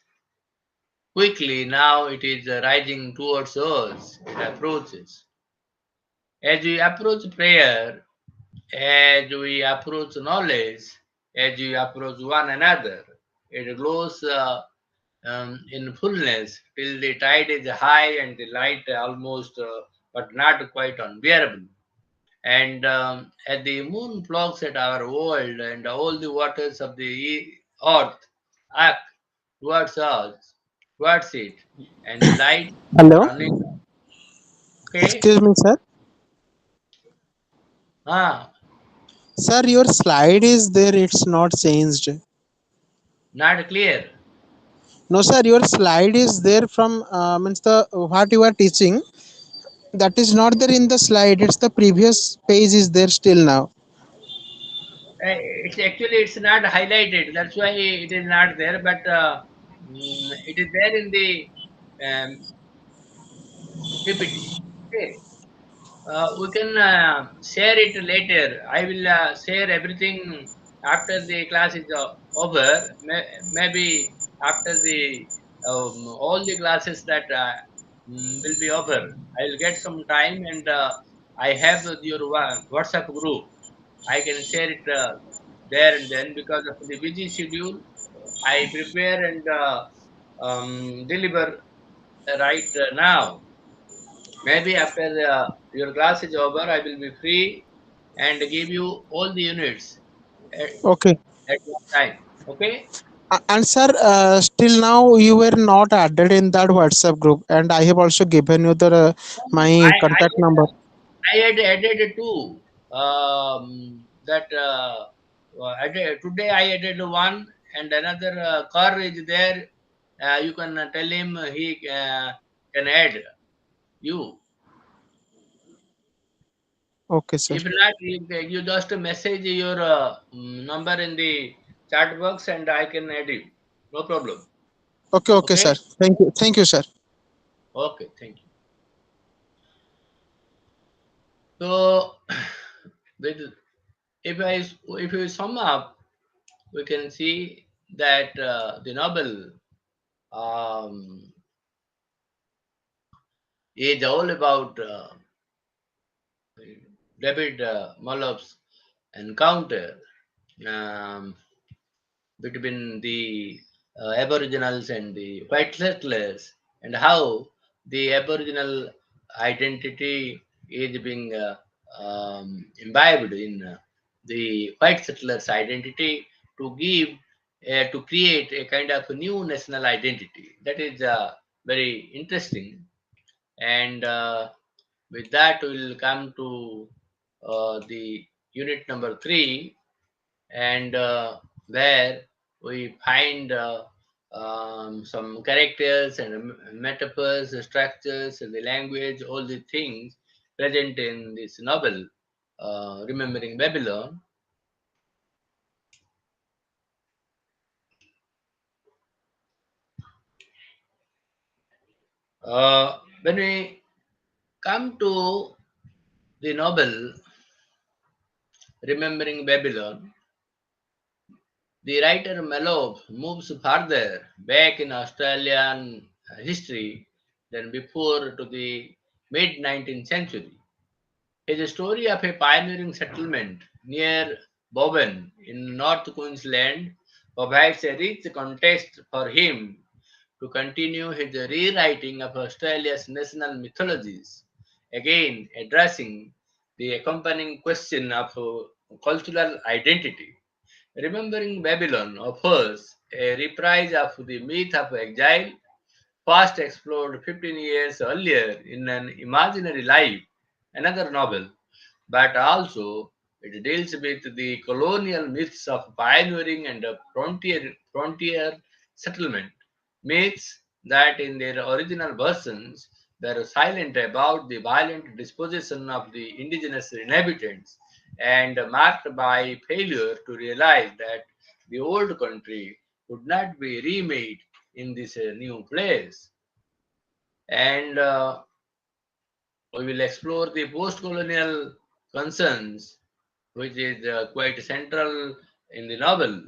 quickly. Now it is rising towards us. It approaches. As we approach prayer, as we approach knowledge, as we approach one another, it glows in fullness till the tide is high and the light almost, but not quite unbearable. And as the moon plucks at our world and all the waters of the earth arc towards it, and the light Hello. running. Okay, Excuse me, sir. ah, Sir, your slide is there. It's not changed. not clear. No, sir. Your slide is there from means the what you are teaching. That is not there in the slide. It's the previous page is there still now. It's not highlighted. That's why it is not there. But it is there in the um, PPT. Okay. We can share it later. I will share everything after the class is over. Maybe after the all the classes that will be over. I will get some time and I have your WhatsApp group. I can share it there and then because of the busy schedule. I prepare and deliver right now. Maybe after your class is over, I will be free and give you all the units at, Okay. at one time. Okay? And sir, still now you were not added in that WhatsApp group, and I have also given you the my contact number. I had added two. That today I added one and another car is there. You can tell him he can add you. Okay, sir. If not, you just message your number in the chat box and I can add you. No problem. Okay, okay, sir. Okay? Thank you, sir. Okay, thank you. So, with, if we sum up, we can see that the novel um, is all about David Maloff's encounter um, between the Aboriginals and the white settlers, and how the Aboriginal identity is being imbibed in the white settlers' identity to give to create a kind of new national identity. That is very interesting, and with that we'll come to the unit number 3, and where we find some characters and metaphors, structures, and the language, all the things present in this novel, Remembering Babylon. When we come to the novel Remembering Babylon, the writer Malouf moves further back in Australian history than before to the mid 19th century. Is a story of a pioneering settlement near Bowen in North Queensland provides a rich context for him to continue his rewriting of Australia's national mythologies, again addressing the accompanying question of cultural identity. Remembering Babylon offers a reprise of the myth of exile, first explored 15 years earlier in An Imaginary Life, another novel, but also it deals with the colonial myths of pioneering and frontier settlement, myths that in their original versions were silent about the violent disposition of the indigenous inhabitants and marked by failure to realize that the old country could not be remade in this new place. And we will explore the post colonial concerns, which is quite central in the novel.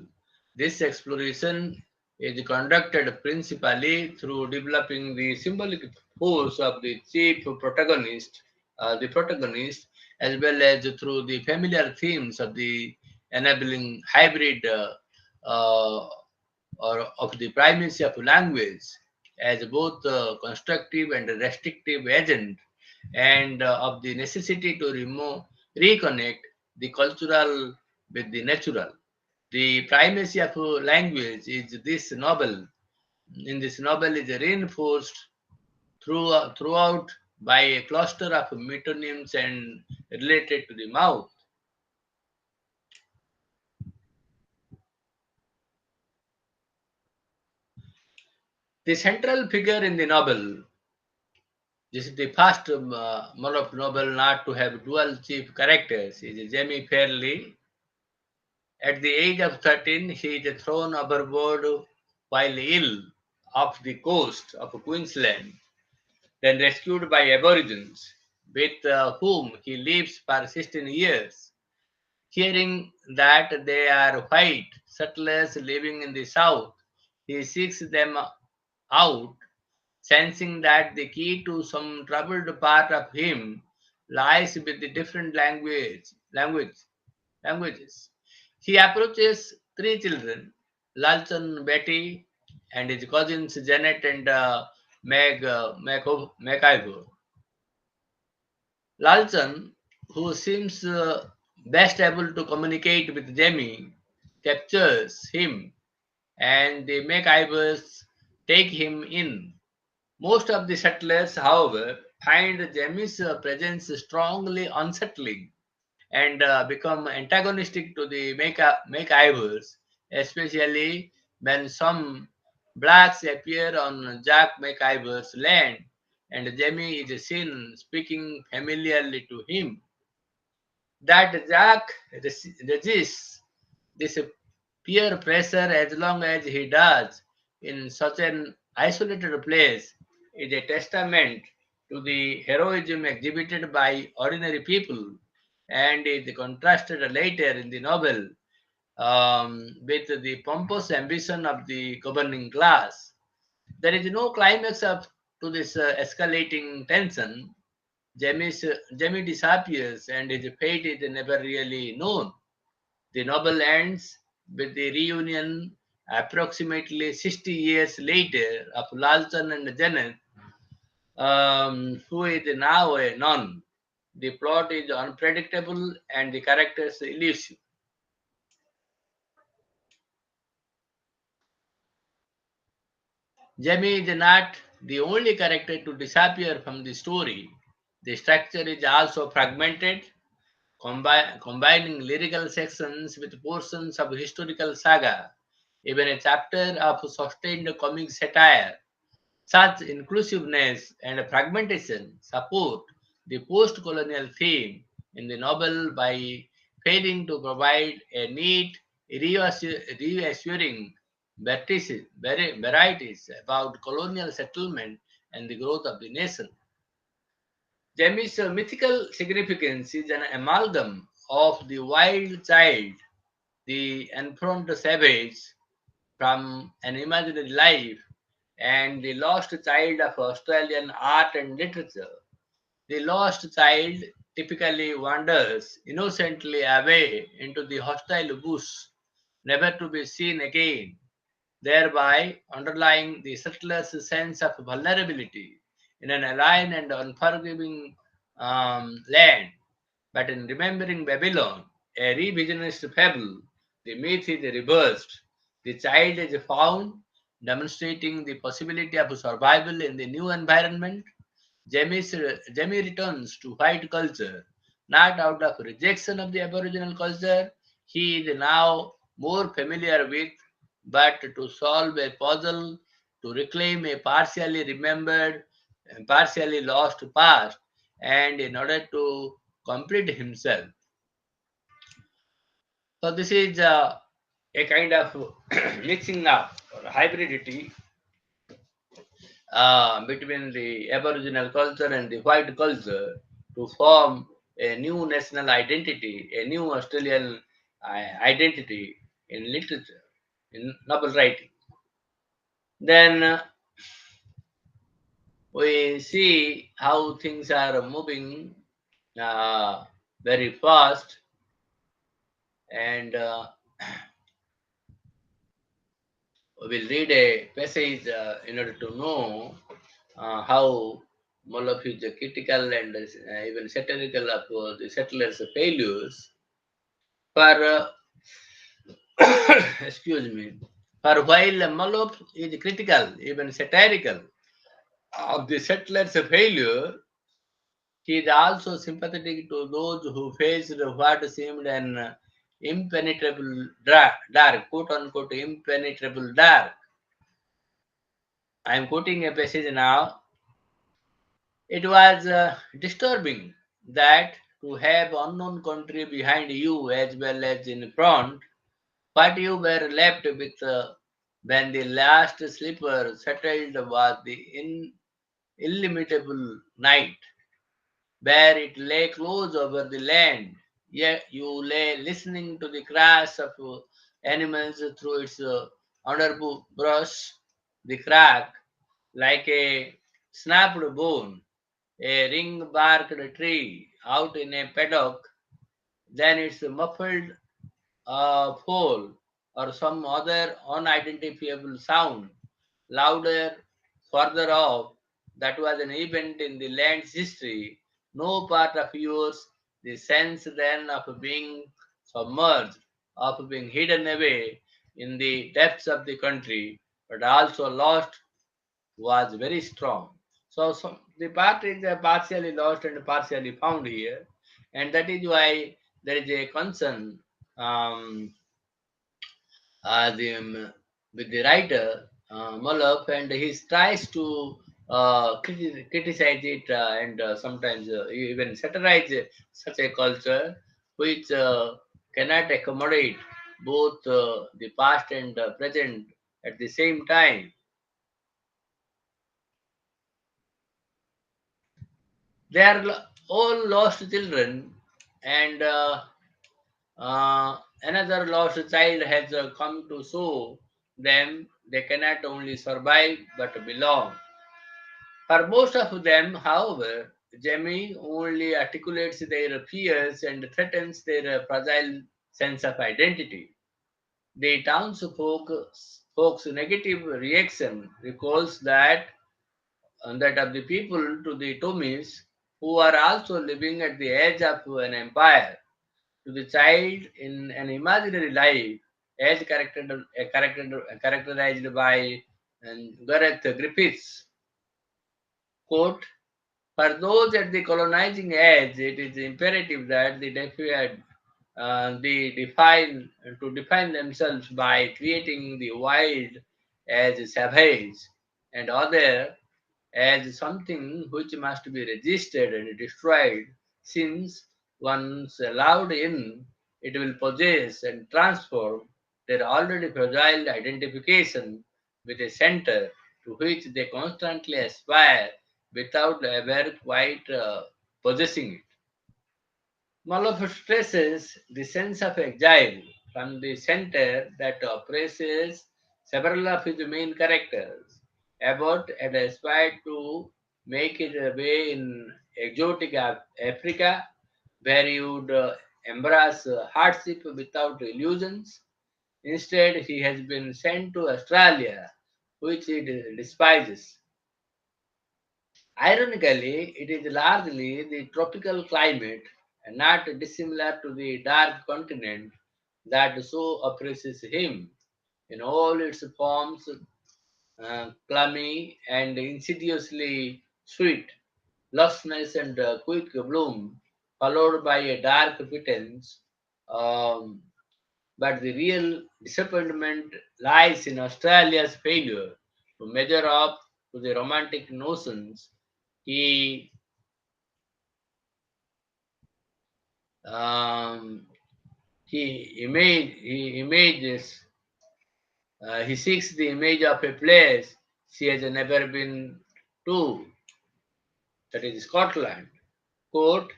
This exploration is conducted principally through developing the symbolic force of the chief protagonist, as well as through the familiar themes of the enabling hybrid uh, or of the primacy of language as both constructive and restrictive agent, and of the necessity to reconnect the cultural with the natural. The primacy of language is this novel. In this novel is reinforced throughout by a cluster of metonyms and related to the mouth. The central figure in the novel, this is the first Moloch novel not to have dual chief characters, is Jamie Fairley. At the age of 13, he is thrown overboard while ill off the coast of Queensland, then rescued by Aborigines, with whom he lives for 16 years. Hearing that they are white settlers living in the south, he seeks them out, sensing that the key to some troubled part of him lies with the different languages. He approaches three children, Lalchan, Betty, and his cousins Janet and Meg. Lalchan, who seems best able to communicate with Jamie, captures him, and the MacIvors take him in. Most of the settlers, however, find Jamie's presence strongly unsettling and become antagonistic to the MacIvors, especially when some blacks appear on Jack MacIvor's land and Jamie is seen speaking familiarly to him. That Jack resists this peer pressure as long as he does in such an isolated place is a testament to the heroism exhibited by ordinary people and is contrasted later in the novel with the pompous ambition of the governing class. There is no climax to this escalating tension. Jamie disappears and his fate is never really known. The novel ends with the reunion approximately 60 years later of Lalchan and Janet, who is now a nun. The plot is unpredictable and the characters elusive. Jamie is not the only character to disappear from the story. The structure is also fragmented, combining lyrical sections with portions of historical saga. Even a chapter of sustained comic satire. Such inclusiveness and fragmentation support the post colonial theme in the novel by failing to provide a neat, reassuring varieties about colonial settlement and the growth of the nation. Jamie's mythical significance is an amalgam of the wild child, the enthroned savage from an imaginary life, and the lost child of Australian art and literature. The lost child typically wanders innocently away into the hostile bush, never to be seen again, thereby underlying the settler's sense of vulnerability in an alien and unforgiving land. But in remembering Babylon, a revisionist fable, the myth is reversed. The child is found, demonstrating the possibility of survival in the new environment. Jamie returns to white culture, not out of rejection of the Aboriginal culture he is now more familiar with, but to solve a puzzle, to reclaim a partially remembered partially lost past, and in order to complete himself. So this is a kind of mixing up or hybridity between the Aboriginal culture and the white culture to form a new national identity, a new Australian identity in literature, in novel writing. Then we see how things are moving uh, very fast, and we will read a passage in order to know how Moloch is critical and even satirical of the settlers' failures. For excuse me, for while Moloch is critical, even satirical of the settlers' failure, he is also sympathetic to those who faced what seemed an impenetrable dark, quote unquote, impenetrable dark. I am quoting a passage now. It was disturbing that to have unknown country behind you as well as in front, what you were left with when the last sleeper settled was the illimitable night, where it lay close over the land. Yet you lay listening to the crash of animals through its underbrush, the crack like a snapped bone, a ring-barked tree out in a paddock, then its muffled fall or some other unidentifiable sound, louder further off. That was an event in the land's history, no part of yours. The sense then of being submerged, of being hidden away in the depths of the country, but also lost, was very strong. So the part is partially lost and partially found here, and that is why there is a concern um, with the writer Moloch, and he tries to criticize it and sometimes even satirize such a culture which cannot accommodate both the past and present at the same time. They are all lost children, and another lost child has come to show them they cannot only survive but belong. For most of them, however, Jamie only articulates their fears and threatens their fragile sense of identity. The folks' negative reaction recalls that of the people to the Tomis who are also living at the edge of an empire, to the child in an imaginary life as characterized by Gareth Griffiths. Quote, for those at the colonizing edge, it is imperative that they define themselves by creating the wild as savage and other as something which must be registered and destroyed, since once allowed in, it will possess and transform their already fragile identification with a center to which they constantly aspire without ever quite possessing it. Maloff stresses the sense of exile from the center that oppresses several of his main characters. Abbott had aspired to make his way in exotic Africa, where he would embrace hardship without illusions. Instead, he has been sent to Australia, which he despises. Ironically, it is largely the tropical climate, and not dissimilar to the dark continent, that so oppresses him in all its forms, clammy and insidiously sweet, luscious and quick bloom, followed by a dark pretense. Um, but the real disappointment lies in Australia's failure to measure up to the romantic notions he um, he images he seeks the image of a place she has never been to, that is Scotland. Quote,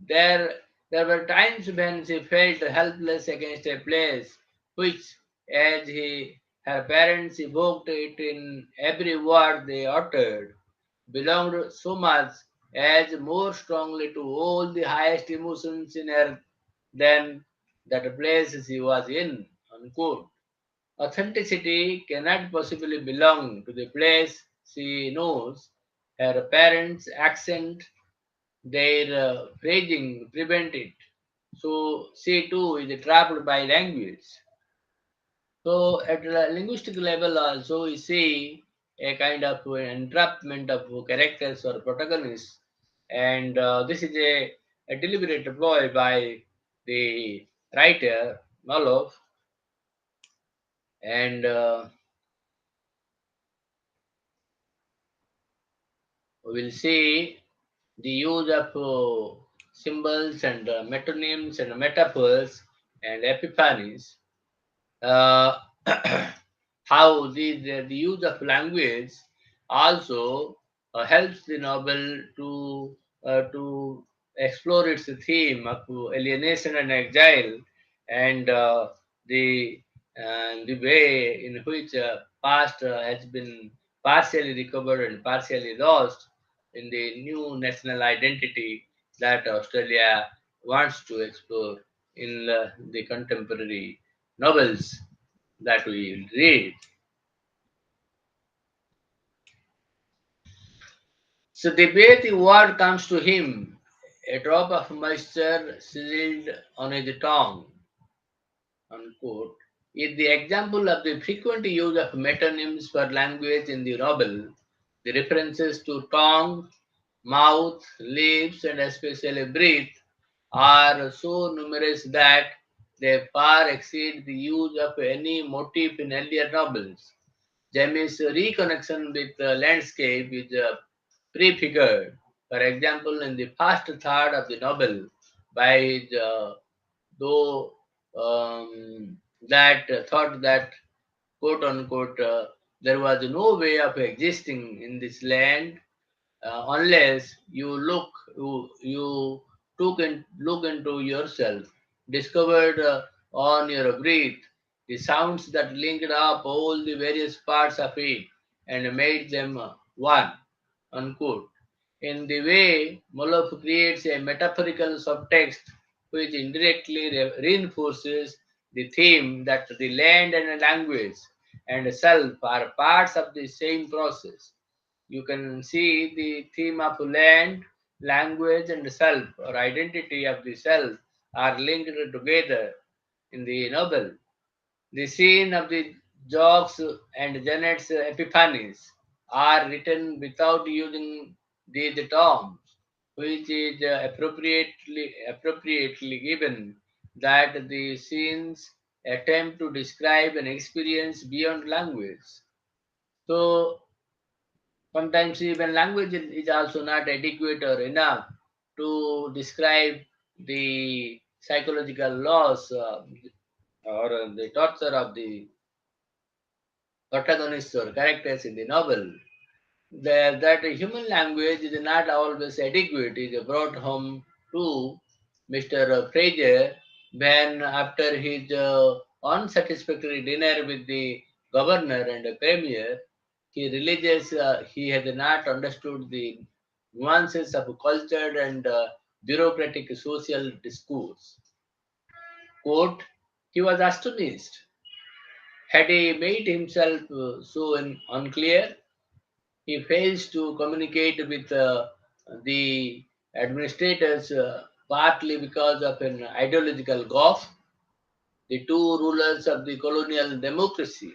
there were times when she felt helpless against a place which, as her parents evoked it in every word they uttered, belonged so much as more strongly to all the highest emotions in her than that place she was in. Unquote. Authenticity cannot possibly belong to the place she knows. Her parents' accent, their phrasing prevent it. So she too is trapped by language. So at the linguistic level also we see a kind of entrapment of characters or protagonists, and this is a deliberate ploy by the writer Maloff, and we will see the use of symbols and metonyms and metaphors and epiphanies, uh, how the use of language also helps the novel to explore its theme of alienation and exile, and the way in which past has been partially recovered and partially lost in the new national identity that Australia wants to explore in the contemporary novels that we read. So the way the word comes to him, a drop of moisture sizzled on his tongue, unquote, is the example of the frequent use of metonyms for language in the novel. The references to tongue, mouth, lips, and especially breath are so numerous that they far exceed the use of any motif in earlier novels. Jamie's reconnection with the landscape is prefigured, for example, in the first third of the novel, by his, though that thought that, quote unquote, there was no way of existing in this land unless you look into yourself, discovered on your breath the sounds that linked up all the various parts of it and made them one. Unquote. In the way, Moloch creates a metaphorical subtext which indirectly reinforces the theme that the land and language and self are parts of the same process. You can see the theme of land, language, and self, or identity of the self, are linked together in the novel. The scene of the jokes and Janet's epiphanies are written without using the terms, which is appropriately given that the scenes attempt to describe an experience beyond language. So sometimes even language is also not adequate or enough to describe the psychological loss or the torture of the protagonists or characters in the novel. That human language is not always adequate is brought home to Mr. Fraser when, after his unsatisfactory dinner with the governor and the premier, he realizes he had not understood the nuances of cultured and bureaucratic social discourse. Quote, he was astonished. Had he made himself so unclear? He fails to communicate with the administrators partly because of an ideological gulf. The two rulers of the colonial democracy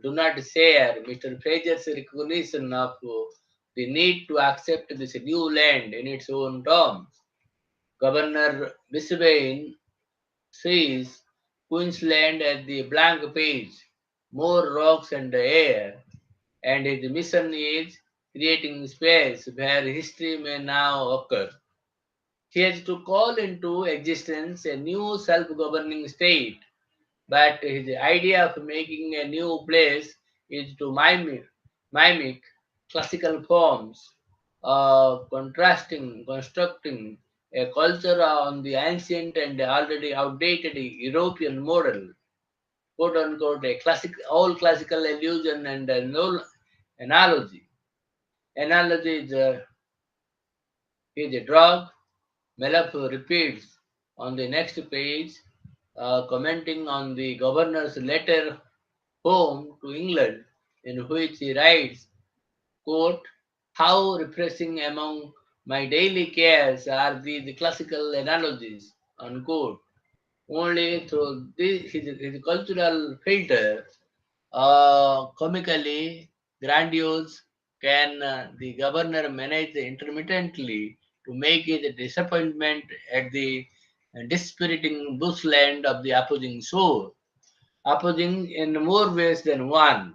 do not share Mr. Fraser's recognition of the need to accept this new land in its own terms. Governor Brisbane sees Queensland as the blank page, more rocks and air, and his mission is creating space where history may now occur. He has to call into existence a new self governing state, but his idea of making a new place is to mimic classical forms, constructing a culture on the ancient and already outdated European model, quote unquote, a classic, all classical illusion and no analogy. Analogy is a drug. Melaf repeats on the next page, commenting on the governor's letter home to England, in which he writes, quote, how repressing among my daily cares are these classical analogies, unquote. Only through his cultural filter, comically grandiose, can the governor manage intermittently to make his disappointment at the dispiriting bushland of the opposing shore, opposing in more ways than one.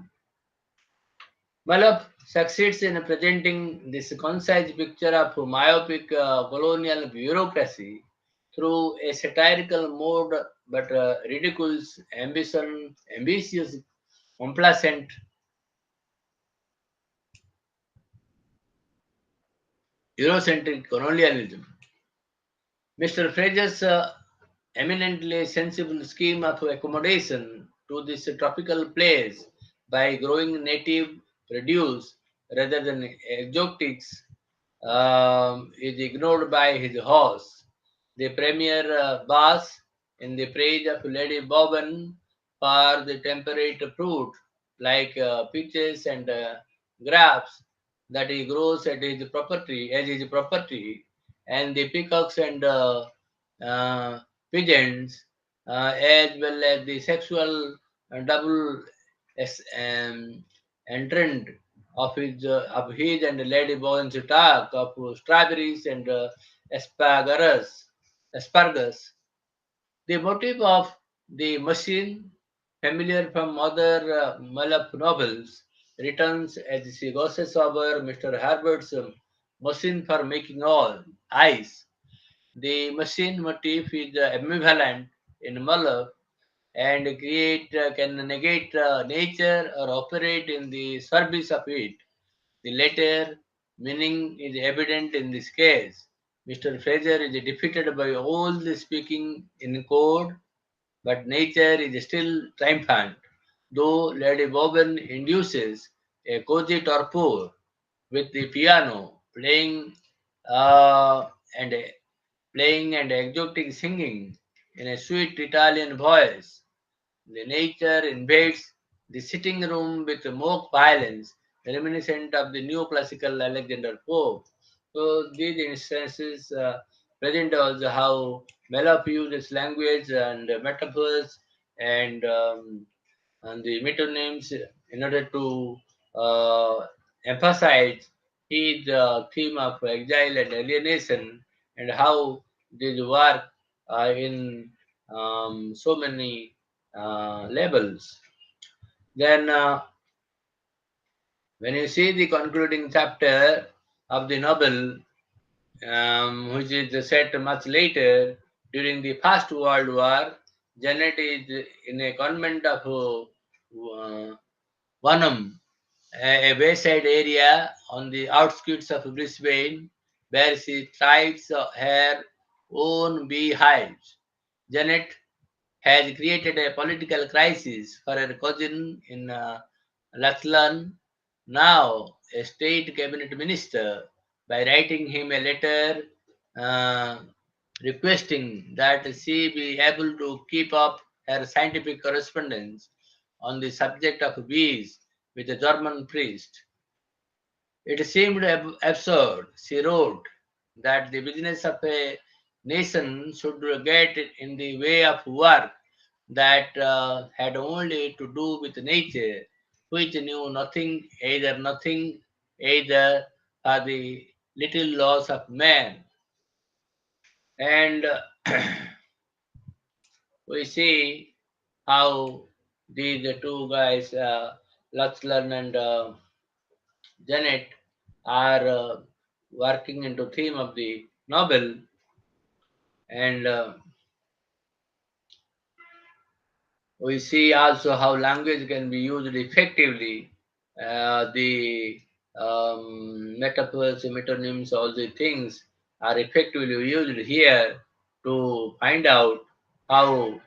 Malab succeeds in presenting this concise picture of myopic colonial bureaucracy through a satirical mode, but ridicules ambitious, complacent Eurocentric colonialism. Mr. Fraser's eminently sensible scheme of accommodation to this tropical place by growing native produce rather than exotics is ignored by his host. The premier bass in the praise of Lady Bobbin for the temperate fruit like peaches and grapes that he grows at his property as his property, and the peacocks and uh, pigeons, as well as the sexual double entrant of his and Lady Bowen's talk of strawberries and asparagus. The motive of the machine, familiar from other Malap novels, returns as she glosses over Mr. Herbert's machine for making all ice. The machine motif is ambivalent in Malap and can negate nature or operate in the service of it. The latter meaning is evident in this case. Mr. Fraser is defeated by all the speaking in code, but nature is still triumphant, though Lady Bobbin induces a cozy torpor with the piano uh, and and exotic singing in a sweet Italian voice. The nature invades the sitting room with mock violence, reminiscent of the neoclassical Alexander Pope. So these instances present also how Melop uses language and metaphors and the metonyms in order to uh, emphasize his theme of exile and alienation and how this work in so many levels. Then, when you see the concluding chapter of the novel, which is set much later during the First World War, Janet is in a convent of Vanham, a wayside area on the outskirts of Brisbane, where she thrives her own beehives. Janet has created a political crisis for her cousin in Latlan, now a state cabinet minister, by writing him a letter uh, requesting that she be able to keep up her scientific correspondence on the subject of bees with a German priest. It seemed absurd, she wrote, that the business of a nation should get in the way of work that had only to do with nature, which knew nothing either for the little laws of man. And we see how these two guys, Luxlan and Janet, are working into theme of the novel, and we see also how language can be used effectively. The metaphors, metonyms, all the things are effectively used here to find out how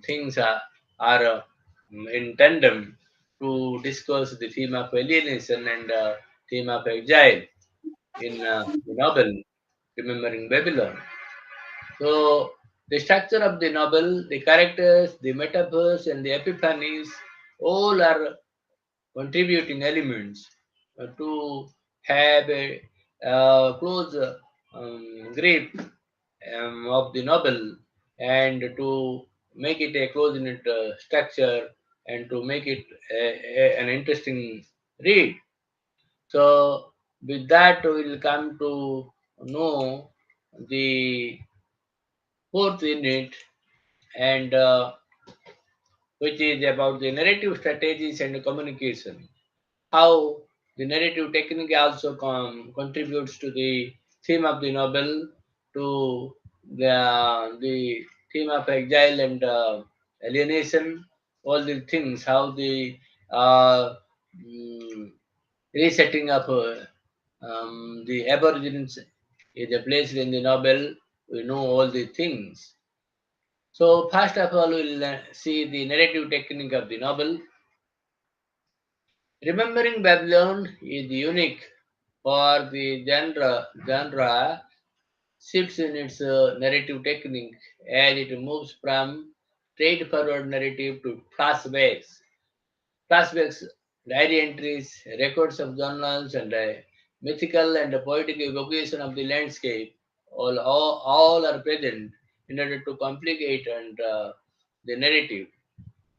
things are in tandem to discuss the theme of alienation and theme of exile in the novel Remembering Babylon. So the structure of the novel, the characters, the metaphors, and the epiphanies all are contributing elements to have a close grip of the novel and to make it a close-knit structure and to make it an interesting read. So with that, we will come to know the fourth unit and which is about the narrative strategies and communication. How the narrative technique also contributes to the theme of the novel, to the theme of exile and alienation, all the things, how the uh, mm, resetting of the aborigines is placed in the novel. We know all the things. So first of all, we'll see the narrative technique of the novel. Remembering Babylon is unique for the genre shifts in its narrative technique as it moves from straightforward narrative to flashbacks. Flashbacks, diary entries, records of journals, and mythical and poetic evocation of the landscape all are present in order to complicate and the narrative.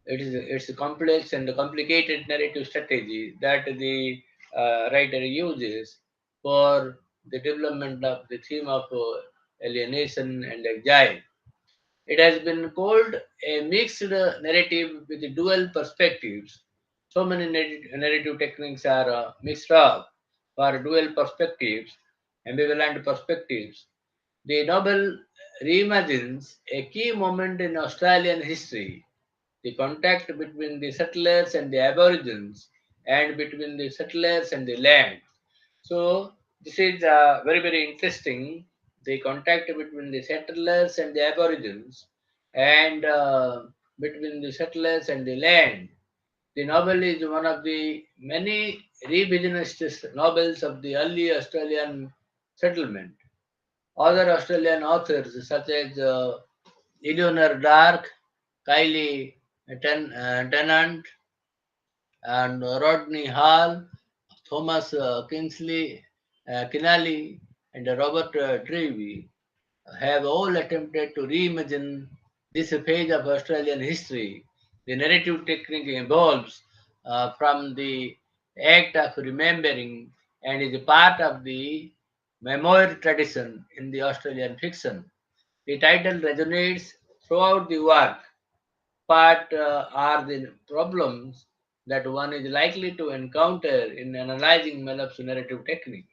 It's a complex and complicated narrative strategy that the writer uses for the development of the theme of alienation and exile. It has been called a mixed narrative with dual perspectives. So many narrative techniques are mixed up for dual perspectives, ambivalent perspectives. The novel reimagines a key moment in Australian history, the contact between the settlers and the aborigines and between the settlers and the land. So this is very interesting. The contact between the settlers and the aborigines and between the settlers and the land. The novel is one of the many revisionist novels of the early Australian settlement. Other Australian authors such as Eleanor Dark, Kylie Tennant, and Rodney Hall, Thomas Kingsley, Kinnally, and Robert Trevey have all attempted to reimagine this phase of Australian history. The narrative technique evolves from the act of remembering and is a part of the memoir tradition in the Australian fiction. The title resonates throughout the work. Part are the problems that one is likely to encounter in analyzing Malap's narrative technique.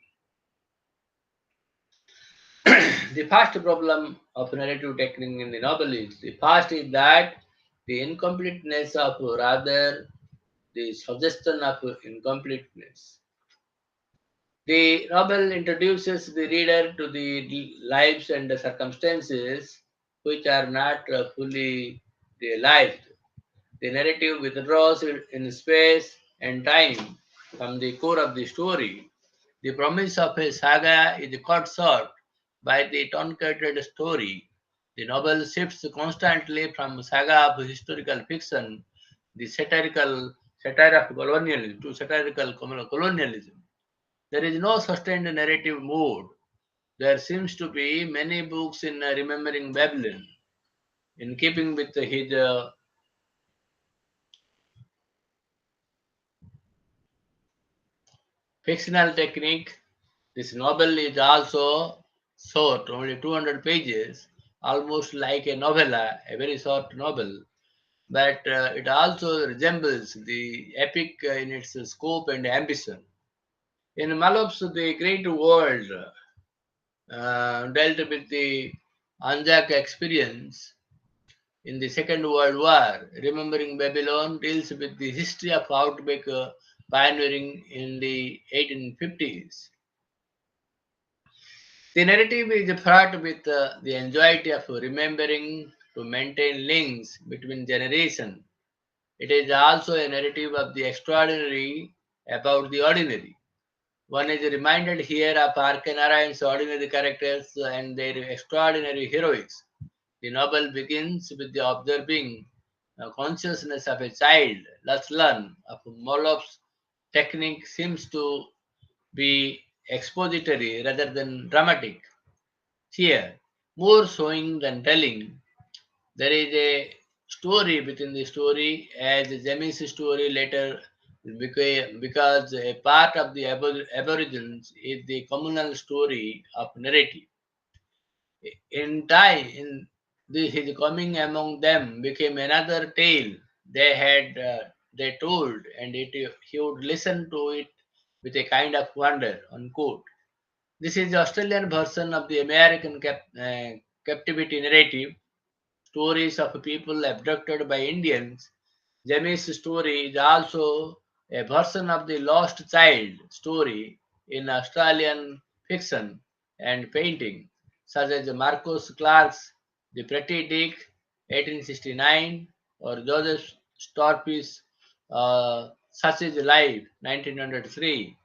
The first problem of narrative technique in the novel is the first is that the incompleteness of rather the suggestion of incompleteness. The novel introduces the reader to the lives and the circumstances which are not fully realized. The narrative withdraws in space and time from the core of the story. The promise of a saga is cut short by the truncated story. The novel shifts constantly from saga of historical fiction, the satire of colonialism, to satirical colonialism. There is no sustained narrative mood. There seems to be many books in Remembering Babylon. In keeping with his fictional technique, this novel is also short, only 200 pages, almost like a novella, a very short novel. But it also resembles the epic in its scope and ambition. In Malop's The Great World dealt with the Anzac experience in the Second World War. Remembering Babylon deals with the history of outback pioneering in the 1850s. The narrative is fraught with the anxiety of remembering to maintain links between generations. It is also a narrative of the extraordinary about the ordinary. One is reminded here of Arkanarayan's ordinary characters and their extraordinary heroics. The novel begins with the observing consciousness of a child. Let's learn of Moloff's technique seems to be expository rather than dramatic. Here, more showing than telling, there is a story within the story, as Jemmy's story later became, because a part of the Aborigines is the communal story of narrative. In time, his coming among them became another tale they told, and he would listen to it with a kind of wonder. Unquote. This is the Australian version of the American captivity narrative, stories of people abducted by Indians. Jamie's story is also a version of the lost child story in Australian fiction and painting, such as Marcus Clark's The Pretty Dick, 1869, or Joseph Storpy's Such is Life, 1903.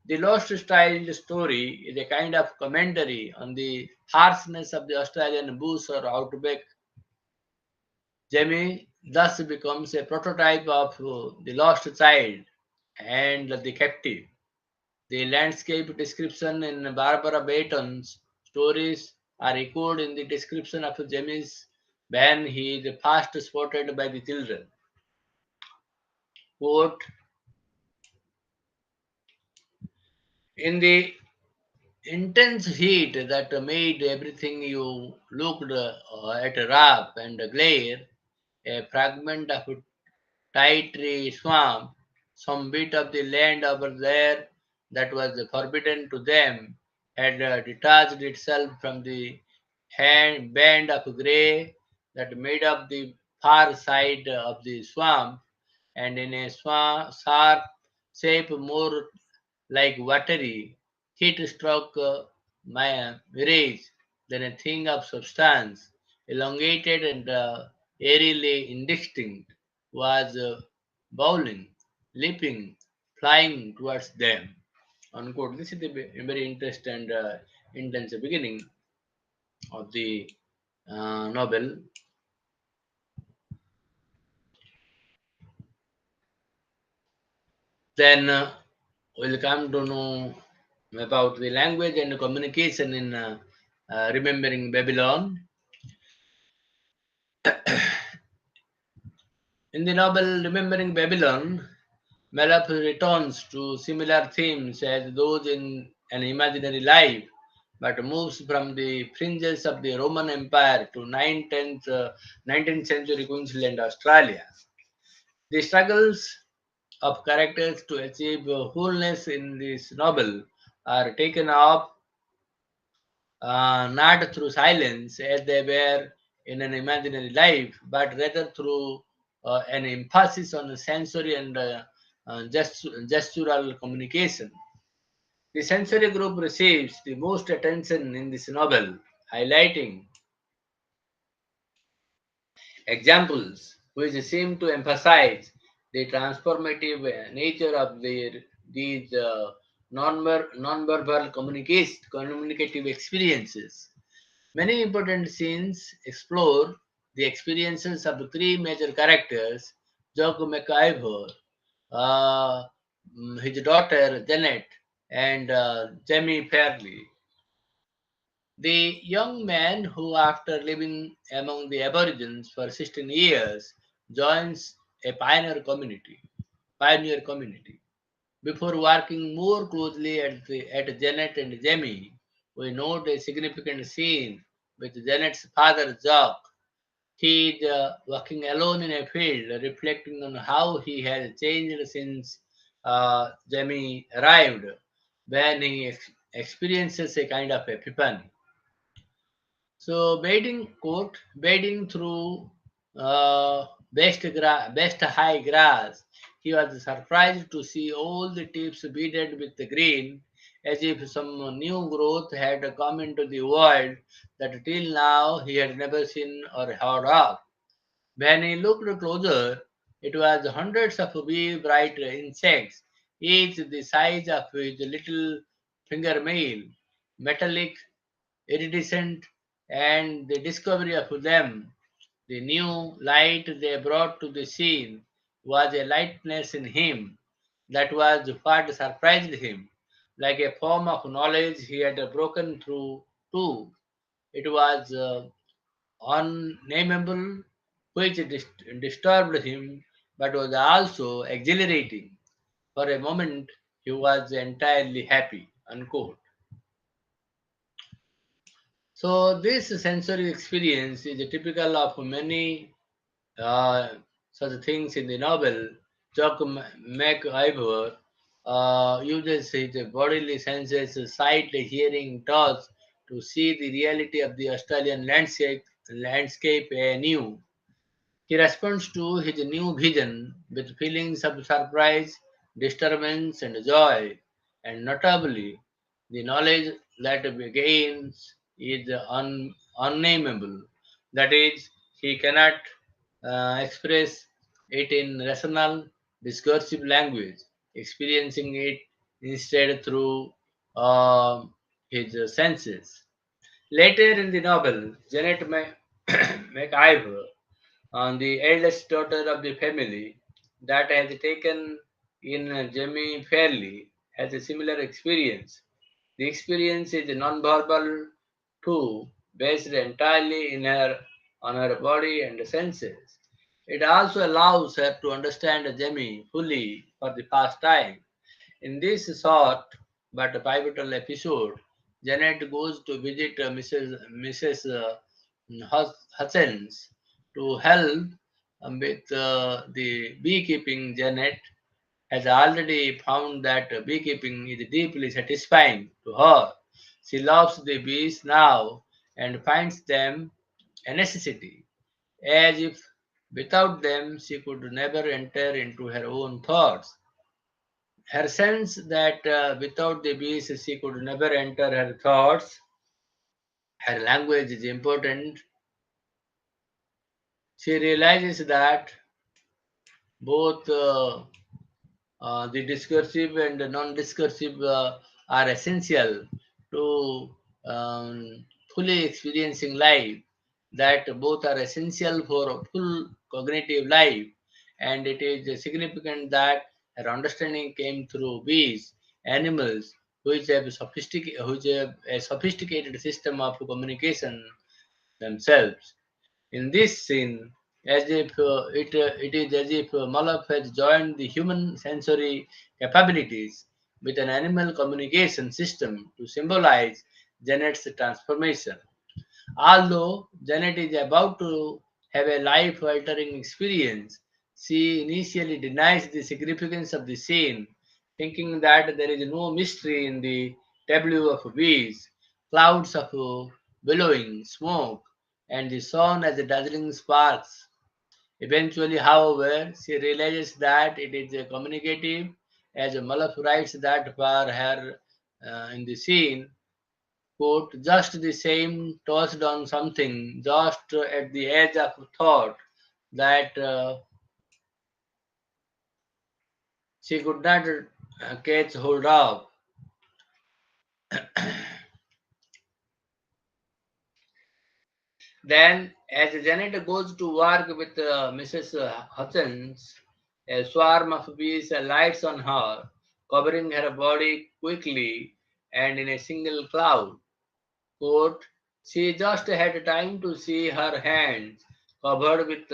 The Lost Child story is a kind of commentary on the harshness of the Australian bush or outback. Jamie thus becomes a prototype of the lost child and the captive. The landscape description in Barbara Bayton's stories are echoed in the description of Jamie's when he is first spotted by the children. Quote, in the intense heat that made everything you looked at rough and glare, a fragment of tight tree swamp, some bit of the land over there that was forbidden to them, had detached itself from the band of grey that made up the far side of the swamp, and in a sharp shape more like watery, heat-struck mirage than a thing of substance, elongated and eerily indistinct, was bowling, leaping, flying towards them. Unquote. This is the very interesting and intense beginning of the novel. Then we'll come to know about the language and communication in Remembering Babylon. In the novel Remembering Babylon, Malaf returns to similar themes as those in An Imaginary Life, but moves from the fringes of the Roman Empire to 19th century Queensland, Australia. The struggles of characters to achieve wholeness in this novel are taken up not through silence as they were in an imaginary life, but rather through an emphasis on sensory and gestural communication. The sensory group receives the most attention in this novel, highlighting examples which seem to emphasize the transformative nature of these non-verbal communicative experiences. Many important scenes explore the experiences of the three major characters, Jock McIvor, uh, his daughter Janet, and Jamie Fairley. The young man who, after living among the Aborigines for 16 years, joins a pioneer community. Before working more closely at Janet and Jamie, we note a significant scene with Janet's father, Jock. He is walking alone in a field, reflecting on how he has changed since Jamie arrived. when he experiences a kind of epiphany. So wading through best high grass, he was surprised to see all the tips beaded with the green, as if some new growth had come into the world that till now he had never seen or heard of. When he looked closer, it was hundreds of wee bright insects, each the size of his little fingernail, metallic, iridescent, and the discovery of them, the new light they brought to the scene, was a lightness in him that was what surprised him. Like a form of knowledge he had broken through too. It was unnameable, which disturbed him, but was also exhilarating. For a moment, he was entirely happy. Unquote. So, this sensory experience is typical of many uh, such things in the novel. Jock McIver uses his bodily senses, sight, hearing, touch, to see the reality of the Australian landscape anew. He responds to his new vision with feelings of surprise, disturbance, and joy, and notably, the knowledge that he gains is unnameable. That is, he cannot express it in rational, discursive language, experiencing it instead through his senses. Later in the novel, Janet McIver, the eldest daughter of the family that has taken in Jamie Fairley, has a similar experience. The experience is non-verbal too, based entirely on her body and senses. It also allows her to understand Jamie fully for the first time. In this short but pivotal episode, Janet goes to visit Mrs. Hutchins to help with the beekeeping. Janet has already found that beekeeping is deeply satisfying to her. She loves the bees now and finds them a necessity, as if without them she could never enter into her own thoughts. Her sense that without the bees she could never enter her thoughts, her language is important. She realizes that both the discursive and the non-discursive are essential to fully experiencing life, that both are essential for a full cognitive life, and it is significant that her understanding came through bees, animals which have a sophisticated system of communication themselves. In this scene, as if it is as if Malaf has joined the human sensory capabilities with an animal communication system to symbolize Janet's transformation. Although Janet is about to have a life altering experience, she initially denies the significance of the scene, thinking that there is no mystery in the tableau of bees, clouds of billowing smoke, and the sun as dazzling sparks. Eventually, however, she realizes that it is communicative, as Malaf writes that for her in the scene, quote, just the same touched on something just at the edge of thought that she could not catch hold of. Then, as Janet goes to work with Mrs. Hutchins, a swarm of bees lights on her, covering her body quickly and in a single cloud. Quote, she just had time to see her hands covered with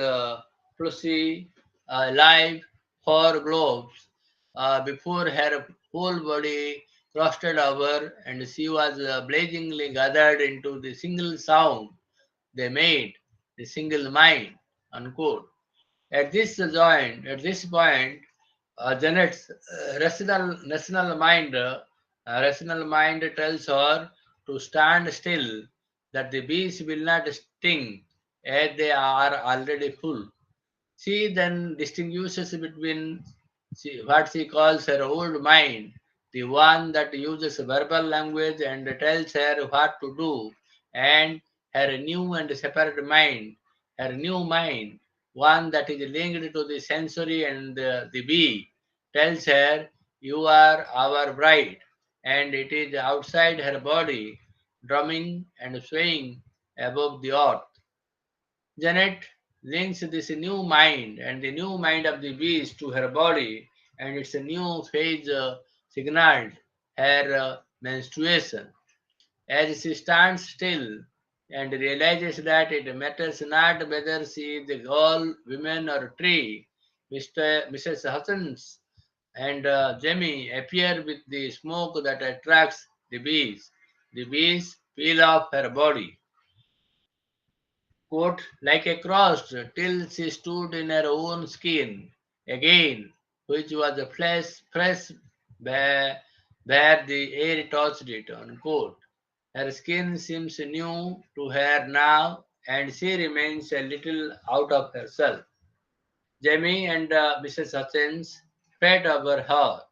fluffy, live fur gloves before her whole body crusted over, and she was blazingly gathered into the single sound they made, the single mind. Unquote. At this point, Janet's rational mind A rational mind tells her to stand still, that the bees will not sting, as they are already full. She then distinguishes between what she calls her old mind, the one that uses verbal language and tells her what to do, and her new and separate mind, her new mind, one that is linked to the sensory and the bee, tells her, "You are our bride," and it is outside her body, drumming and swaying above the earth. Janet links this new mind and the new mind of the beast to her body, and its a new phase signaled her menstruation. As she stands still and realizes that it matters not whether she is a girl, woman, or tree, Mrs. Hussins and Jamie appear with the smoke that attracts the bees. The bees peel off her body, quote, like a cross, till she stood in her own skin again, which was a fresh where the air touched it, unquote. Her skin seems new to her now, and she remains a little out of herself. Jamie and Mrs. Hutchins fret over her.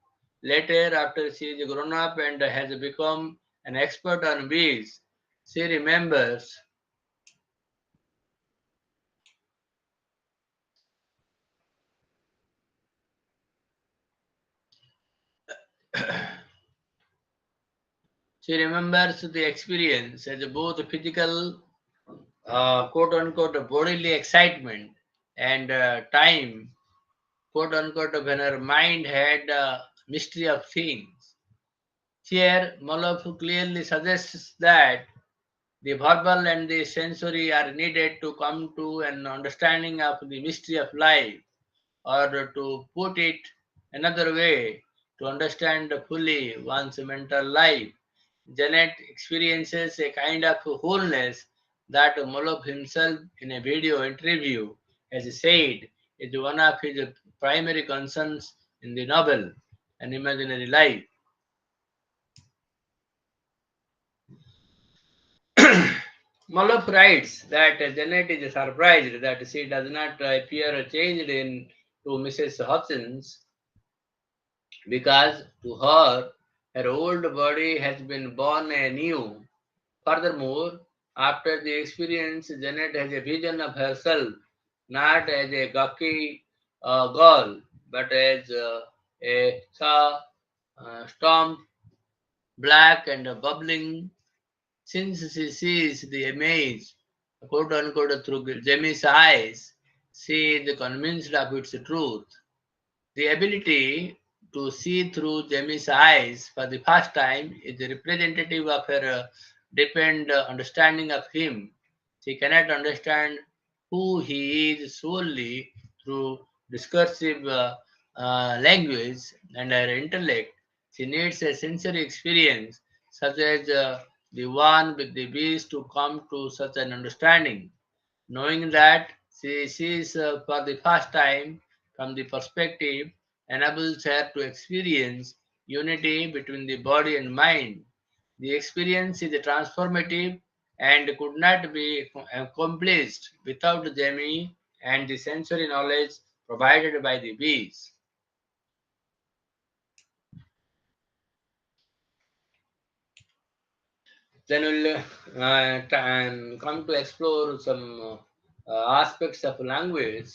Later, after she is grown up and has become an expert on bees, she remembers She remembers the experience as both physical, quote unquote, bodily excitement and time, quote unquote, when her mind had mystery of things. Here, Malov clearly suggests that the verbal and the sensory are needed to come to an understanding of the mystery of life, or to put it another way, to understand fully one's mental life. Janet experiences a kind of wholeness that Molov himself in a video interview has said is one of his primary concerns in the novel, An Imaginary Life. Molov writes that Janet is surprised that she does not appear changed in to Mrs. Hutchins, because to her, her old body has been born anew. Furthermore, after the experience, Janet has a vision of herself not as a gawky girl, but as a storm, black and bubbling. Since she sees the image, quote unquote, through Jamie's eyes, she is convinced of its truth. The ability to see through Jamie's eyes for the first time is representative of her deepened understanding of him. She cannot understand who he is solely through discursive language and her intellect. She needs a sensory experience, such as the one with the beast, to come to such an understanding. Knowing that she sees for the first time from the perspective enables her to experience unity between the body and mind. The experience is transformative and could not be accomplished without Jamie and the sensory knowledge provided by the bees. Then we'll come to explore some aspects of language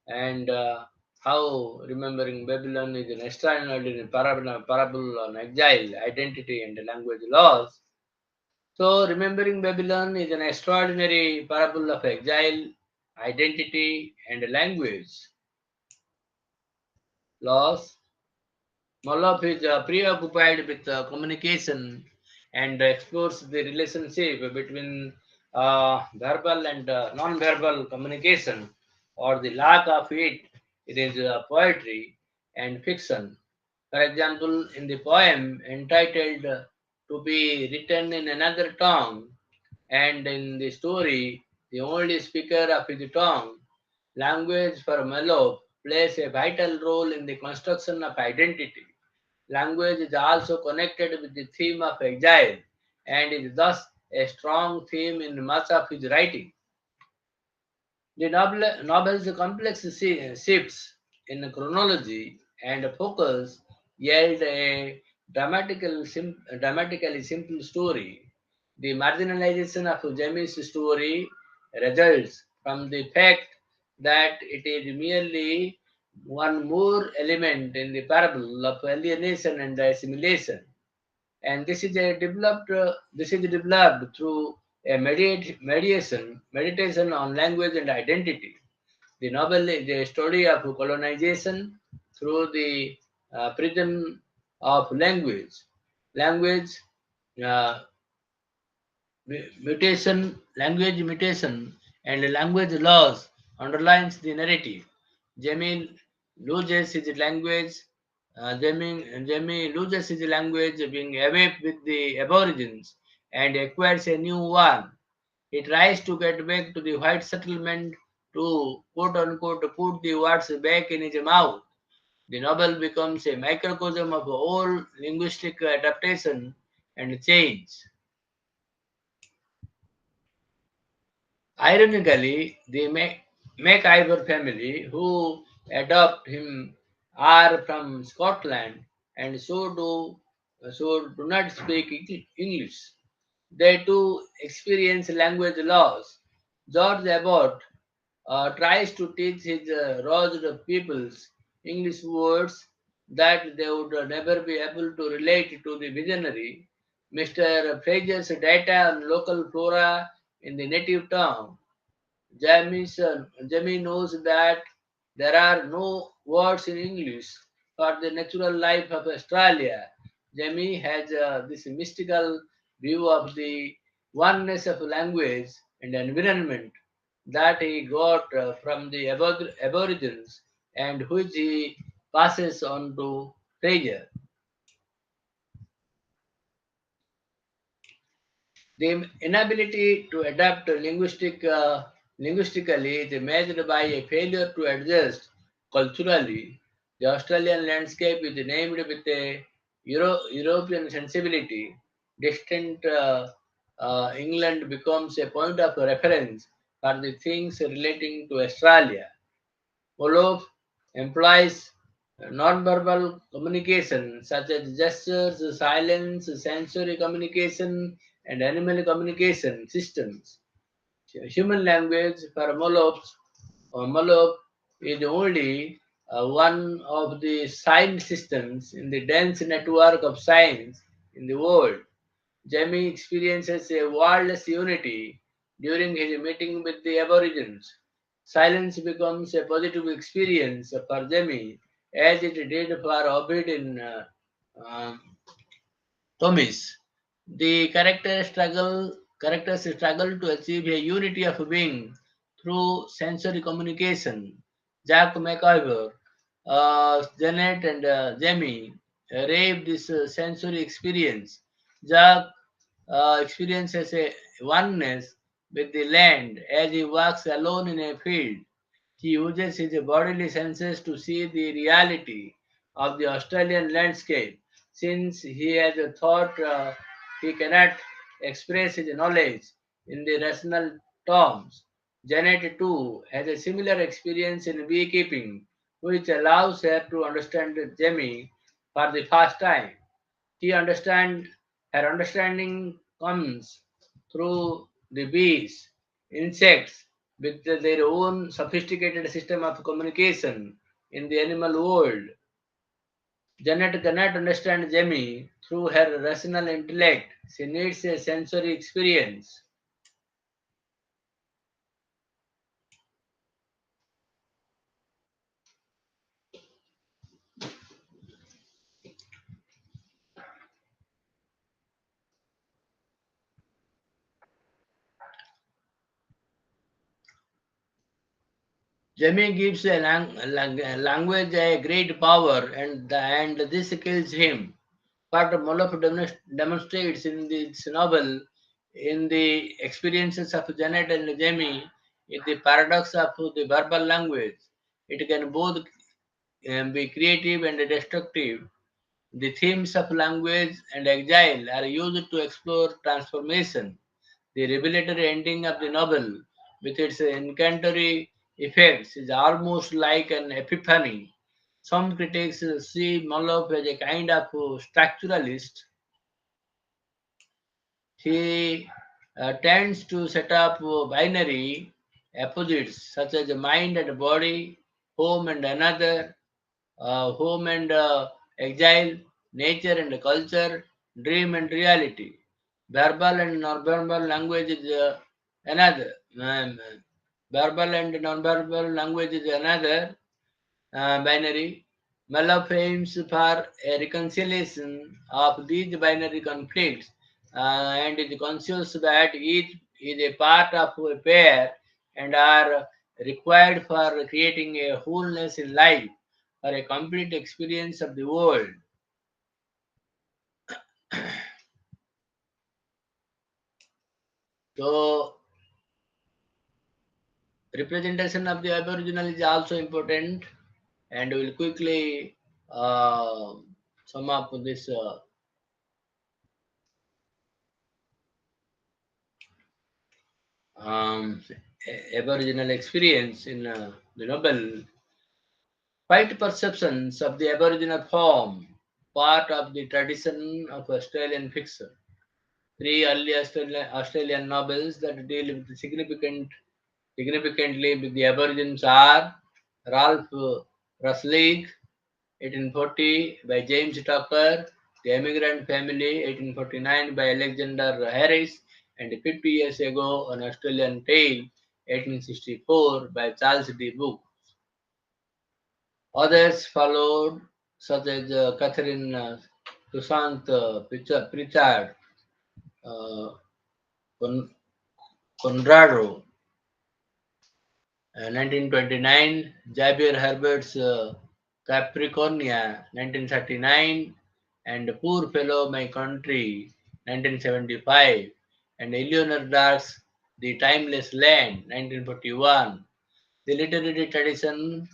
and how remembering Babylon is an extraordinary parable on exile, identity, and language loss. So, remembering Babylon is an extraordinary parable of exile, identity, and language loss. Moloch is preoccupied with communication and explores the relationship between verbal and non-verbal communication, or the lack of it. It is poetry and fiction. For example, in the poem entitled To Be Written in Another Tongue, and in the story, the only speaker of his tongue, language for Moloch plays a vital role in the construction of identity. Language is also connected with the theme of exile and is thus a strong theme in much of his writing. The novel's complex shifts in chronology and focus yield a dramatically simple story. The marginalization of Jamie's story results from the fact that it is merely one more element in the parable of alienation and assimilation, and this is developed through a meditation on language and identity. The novel is a story of colonization through the prism of language uh, language mutation, and language laws underlines the narrative. Jamie loses his language. Jamie loses his language, being away with the Aborigines, and acquires a new one. He tries to get back to the white settlement to quote unquote put the words back in his mouth. The novel becomes a microcosm of all linguistic adaptation and change. Ironically, the MacIver family who adopt him are from Scotland and so do not speak English. They too experience language loss. George Abbott tries to teach his roused peoples English words that they would never be able to relate to the visionary Mr. Fraser's data on local flora in the native tongue. Jamie knows that there are no words in English for the natural life of Australia. Jamie has this mystical view of the oneness of language and environment that he got from the Aborigines and which he passes on to Fraser. The inability to adapt linguistically is measured by a failure to adjust culturally. The Australian landscape is named with a European sensibility. Distant England becomes a point of reference for the things relating to Australia. Wolof implies nonverbal communication such as gestures, silence, sensory communication, and animal communication systems. Human language for Molop is only one of the sign systems in the dense network of signs in the world. Jamie experiences a wordless unity during his meeting with the Aborigines. Silence becomes a positive experience for Jamie, as it did for Ovid in um, Thomas. The characters struggle to achieve a unity of being through sensory communication. Jack McIver, Janet, and Jamie rave this sensory experience. Jack experiences a oneness with the land as he walks alone in a field. He uses his bodily senses to see the reality of the Australian landscape. Since he has a thought, he cannot express his knowledge in the rational terms. Janet too has a similar experience in beekeeping, which allows her to understand Jamie for the first time. He understand Her understanding comes through the bees, insects with their own sophisticated system of communication in the animal world. Janet cannot understand Jamie through her rational intellect. She needs a sensory experience. Jamie gives a language a great power, and this kills him. But Moloch demonstrates in this novel, in the experiences of Janet and Jamie, in the paradox of the verbal language. It can both be creative and destructive. The themes of language and exile are used to explore transformation. The revelatory ending of the novel, with its incantatory effects, is almost like an epiphany. Some critics see Moloch as a kind of structuralist. He tends to set up binary opposites such as mind and body, home and another, home and exile, nature and culture, dream and reality. Verbal and non-verbal language is another. Verbal and non-verbal language is another binary. Malaf aims for a reconciliation of these binary conflicts and is conscious that each is a part of a pair and are required for creating a wholeness in life or a complete experience of the world. So, representation of the Aboriginal is also important, and we will quickly uh, sum up this um, Aboriginal experience in the novel. White perceptions of the Aboriginal form part of the tradition of Australian fiction. Three early Australian novels that deal with significantly with the Aborigines are Ralph Ruslig, 1840 by James Tucker, The Emigrant Family, 1849 by Alexander Harris, and 50 years ago, An Australian Tale, 1864 by Charles D. Book. Others followed, such as Catherine Toussaint Pritchard, uh, Conrado, 1929, Xavier Herbert's Capricornia, 1939, and Poor Fellow My Country, 1975, and Eleanor Dark's The Timeless Land, 1941. The literary tradition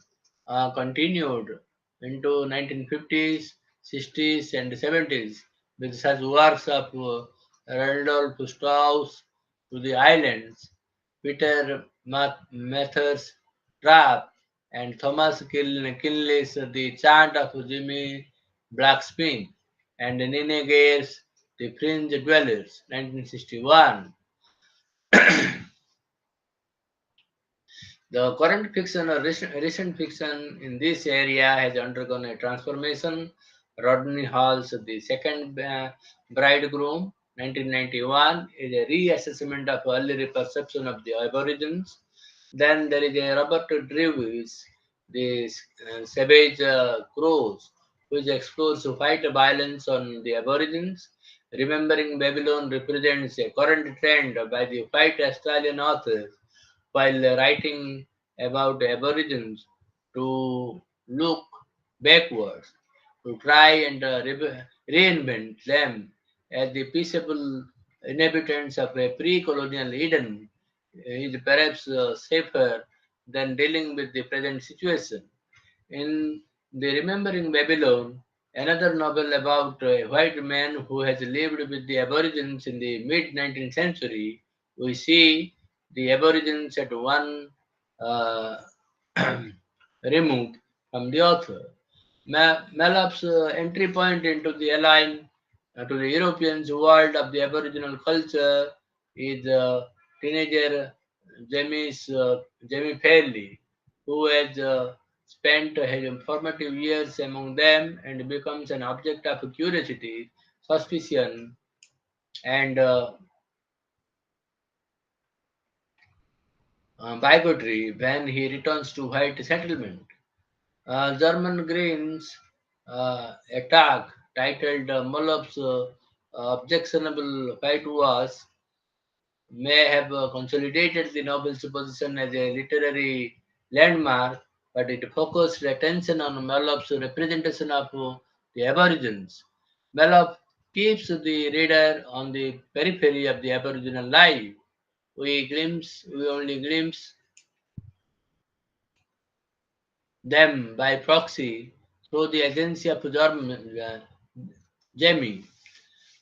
continued into 1950s, 60s, and 70s with such works of Randolph Strauss to the Islands, Peter Mather's Trap, and Thomas Kinley's The Chant of Jimmy Blacksmith, and Nene Gayer's The Fringe Dwellers, 1961. The current fiction or recent fiction in this area has undergone a transformation. Rodney Hall's The Second Bridegroom, 1991, is a reassessment of early perception of the Aborigines. Then there is a Robert Drew's The Savage Crows, which explores white violence on the Aborigines. Remembering Babylon represents a current trend by the white Australian authors while writing about Aborigines to look backwards, to try and reinvent them as the peaceable inhabitants of a pre-colonial Eden is perhaps safer than dealing with the present situation. In The Remembering Babylon, another novel about a white man who has lived with the Aborigines in the mid 19th century, we see the Aborigines at one uh, removed from the author. Malap's entry point into the alien to the Europeans' world of the Aboriginal culture is teenager Jamie Fairley, who has spent his formative years among them and becomes an object of curiosity, suspicion, and bigotry when he returns to white settlement. German Green's attack, titled Mullop's Objectionable Whitewash, may have consolidated the novel's position as a literary landmark, but it focused attention on Mullop's representation of the Aborigines. Mullop keeps the reader on the periphery of the Aboriginal life. We only glimpse them by proxy through the agency of German. Jamie.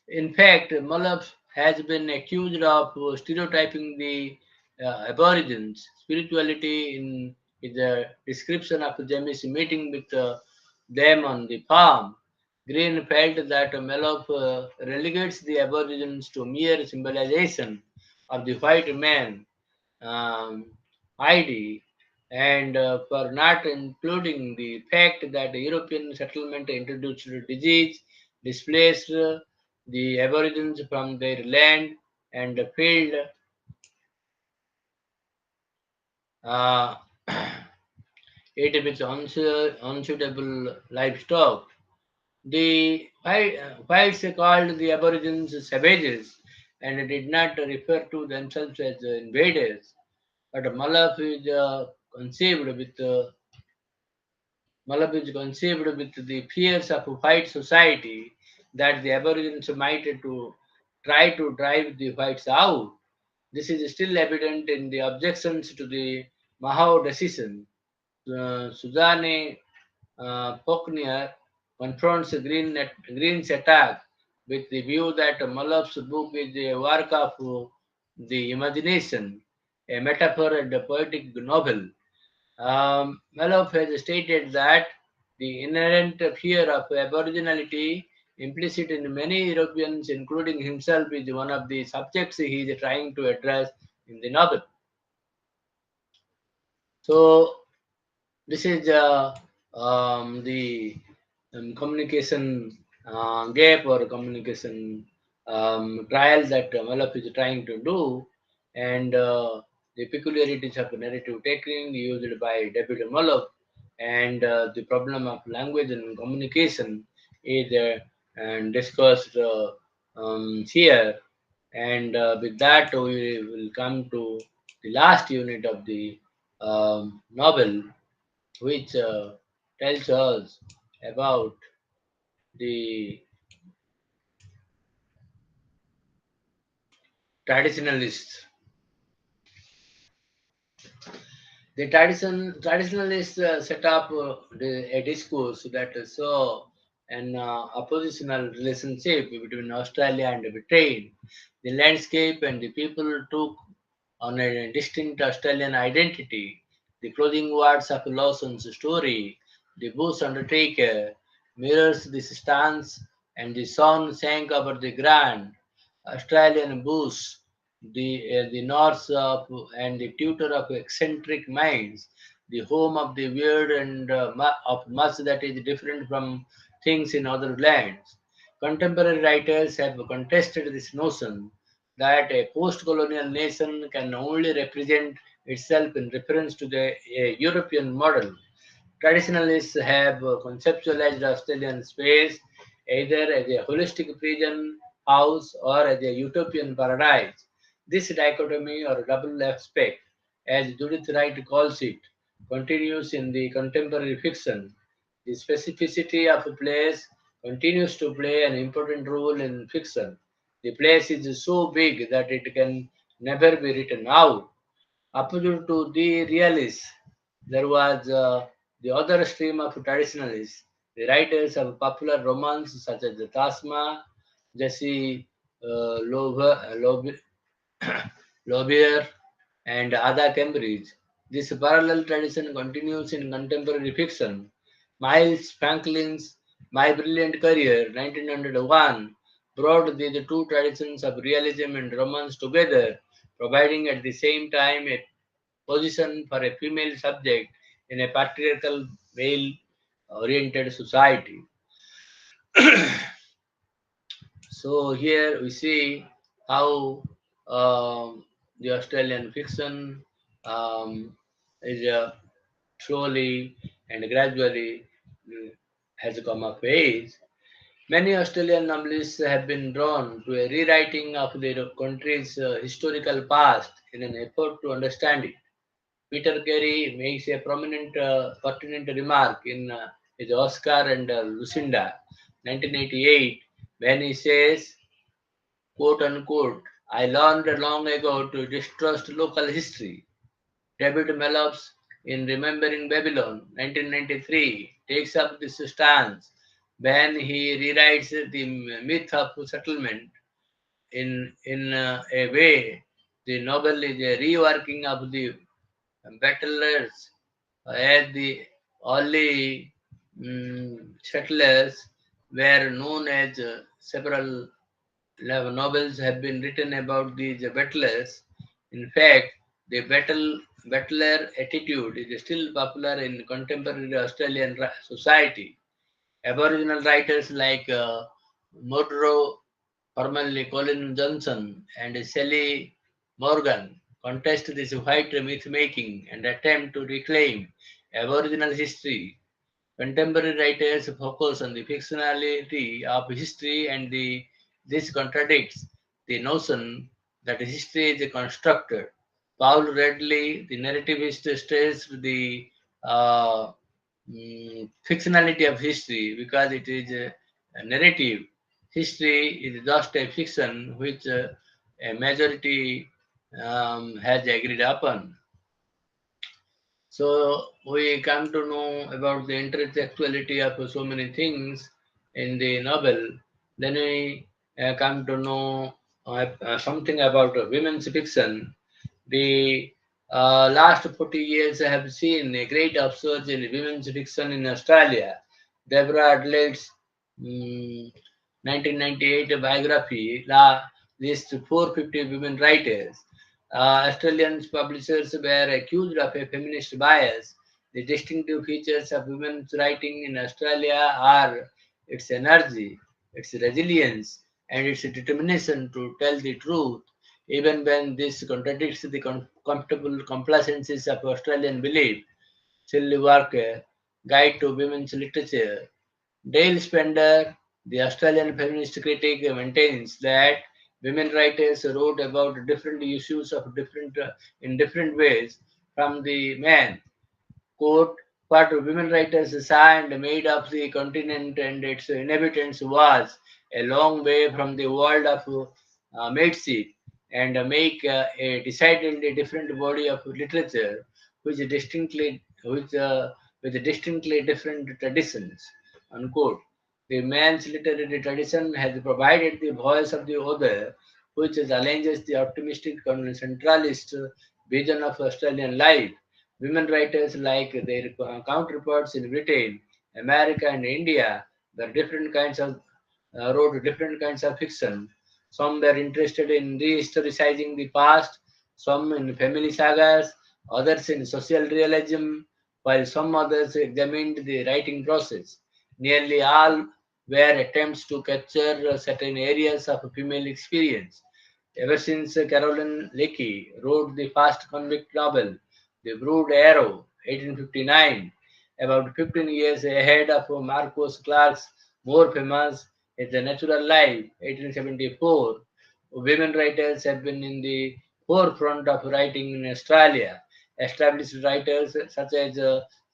In fact, Malaf has been accused of stereotyping the Aborigines' spirituality in his description of Jamie's meeting with them on the farm. Green felt that Malaf relegates the Aborigines to mere symbolization of the white man um, ID, and for not including the fact that the European settlement introduced disease, displaced the aborigines from their land, and filled uh, it with unsuitable livestock. The whites called the aborigines savages and did not refer to themselves as invaders. But Malaf is conceived with Malab is conceived with the fears of white society that the Aborigines might to try to drive the whites out. This is still evident in the objections to the Mahao decision. Suzanne Faulkner confronts Green's attack with the view that Malab's book is a work of the imagination, a metaphor and a poetic novel. Malouf has stated that the inherent fear of aboriginality implicit in many Europeans, including himself, is one of the subjects he is trying to address in the novel. So, this is the communication gap or communication trial that Malaf is trying to do, and the peculiarities of narrative taking used by David Malaf, and the problem of language and communication is and discussed here. And with that, we will come to the last unit of the novel, which tells us about the traditionalists. The traditionalists set up a discourse that saw an oppositional relationship between Australia and Britain. The landscape and the people took on a distinct Australian identity. The closing words of Lawson's story, the bush undertaker, mirrors this stance, and the sun sank over the grand Australian bush, the north of and the tutor of eccentric minds, the home of the weird and of much that is different from things in other lands. Contemporary writers have contested this notion that a post-colonial nation can only represent itself in reference to the European model. Traditionalists have conceptualized Australian space either as a holistic prison house or as a utopian paradise. This dichotomy or double aspect, as Judith Wright calls it, continues in the contemporary fiction. The specificity of a place continues to play an important role in fiction. The place is so big that it can never be written out. Opposite to the realists, there was the other stream of traditionalists, the writers of popular romance such as the Tasma, Jesse Lobier, and Ada Cambridge. This parallel tradition continues in contemporary fiction. Miles Franklin's My Brilliant Career, 1901, brought the two traditions of realism and romance together, providing at the same time a position for a female subject in a patriarchal, male oriented society. So here we see how the Australian fiction um, is slowly and gradually has come of age. Many Australian novelists have been drawn to a rewriting of their country's historical past in an effort to understand it. Peter Carey makes a pertinent remark in his Oscar and Lucinda, 1988, when he says, quote unquote, I learned long ago to distrust local history. David Mallows in Remembering Babylon, 1993, takes up this stance. when he rewrites the myth of settlement in a way. The novel is a reworking of the battlers as the early settlers were known as several novels have been written about these battlers. In fact, the battler attitude is still popular in contemporary Australian society. Aboriginal writers like Monroe, formerly Colin Johnson, and Shelley Morgan contest this white myth making and attempt to reclaim Aboriginal history. Contemporary writers focus on the fictionality of history, and this contradicts the notion that history is constructed. Paul Redley, the narrativist, stressed the uh, fictionality of history because it is a narrative. History is just a fiction which a majority has agreed upon. So we come to know about the intersexuality of so many things in the novel. Then we come to know something about women's fiction. The last 40 years have seen a great upsurge in women's fiction in Australia. Deborah Adelaide's mm, 1998 biography lists 450 women writers. Australian publishers were accused of a feminist bias. The distinctive features of women's writing in Australia are its energy, its resilience, and its determination to tell the truth, even when this contradicts the comfortable complacencies of Australian belief. Shelley Walker, Guide to Women's Literature. Dale Spender, the Australian feminist critic, maintains that women writers wrote about different issues of different in different ways from the men. Quote, what women writers saw and made of the continent and its inhabitants was a long way from the world of mateship and make a decidedly different body of literature with distinctly different traditions. Unquote. The man's literary tradition has provided the voice of the other, which challenges the optimistic centralist vision of Australian life. Women writers, like their counterparts in Britain, America, and India, were different kinds of wrote different kinds of fiction. Some were interested in rehistoricizing the past, some in family sagas, others in social realism, while some others examined the writing process. Nearly all were attempts to capture certain areas of female experience. Ever since Caroline Leakey wrote the fast convict novel, The Brood Arrow, 1859, about 15 years ahead of Marcus Clark's more famous It's a Natural Life, 1874, women writers have been in the forefront of writing in Australia. Established writers such as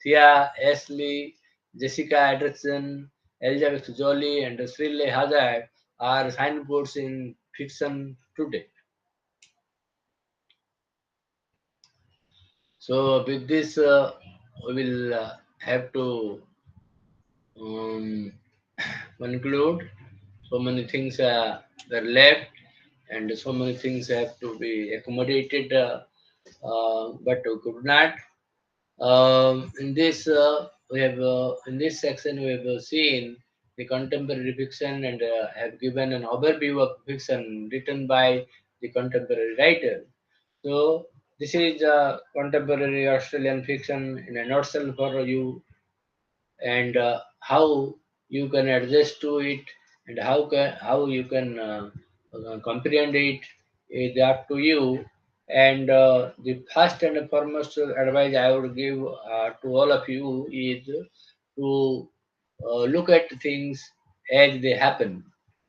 Thea Ashley, Jessica Anderson, Elizabeth Jolie, and Shirley Hazard are signposts in fiction today. So with this, we will have to um, conclude. So many things were left, and so many things have to be accommodated, but we could not. In this, we have in this section we have seen the contemporary fiction and have given an overview of fiction written by the contemporary writer. So this is contemporary Australian fiction in a nutshell for you, and how you can adjust to it, and how you can comprehend it is up to you. And the first and foremost advice I would give to all of you is to look at things as they happen.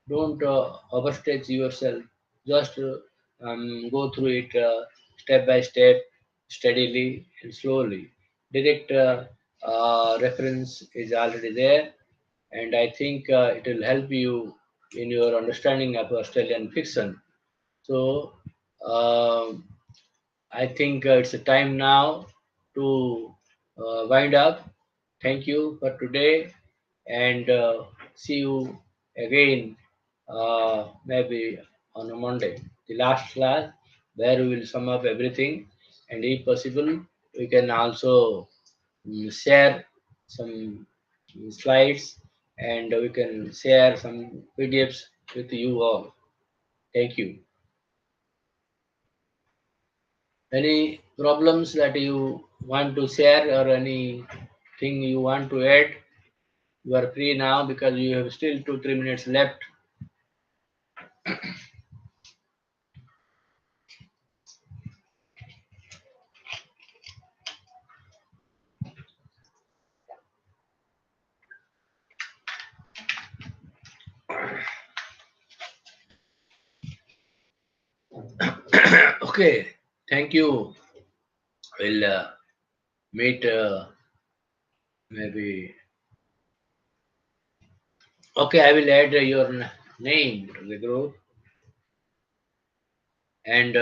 Don't overstretch yourself. Just go through it step by step, steadily and slowly. Direct reference is already there, and I think it will help you in your understanding of Australian fiction. So, um I think it's a time now to wind up. Thank you for today, and see you again, maybe on a Monday, the last class, where we will sum up everything, and if possible, we can also share some slides, and we can share some PDFs with you all. Thank you. Any problems that you want to share or anything you want to add? You are free now because you have still 2 3 minutes left. Okay, thank you. We'll meet maybe. Okay, I will add your name to the group, and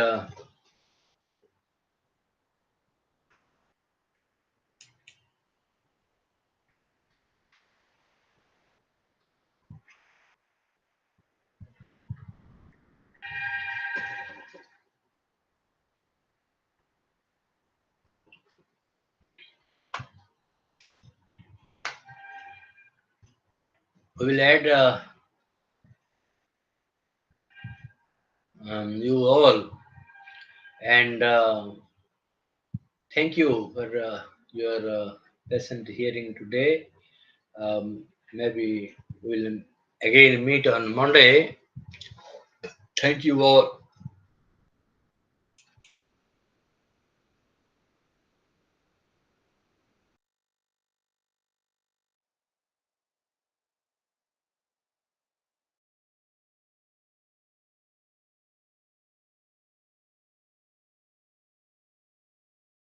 we will add you all. And thank you for your pleasant hearing today. Maybe we'll again meet on Monday. Thank you all.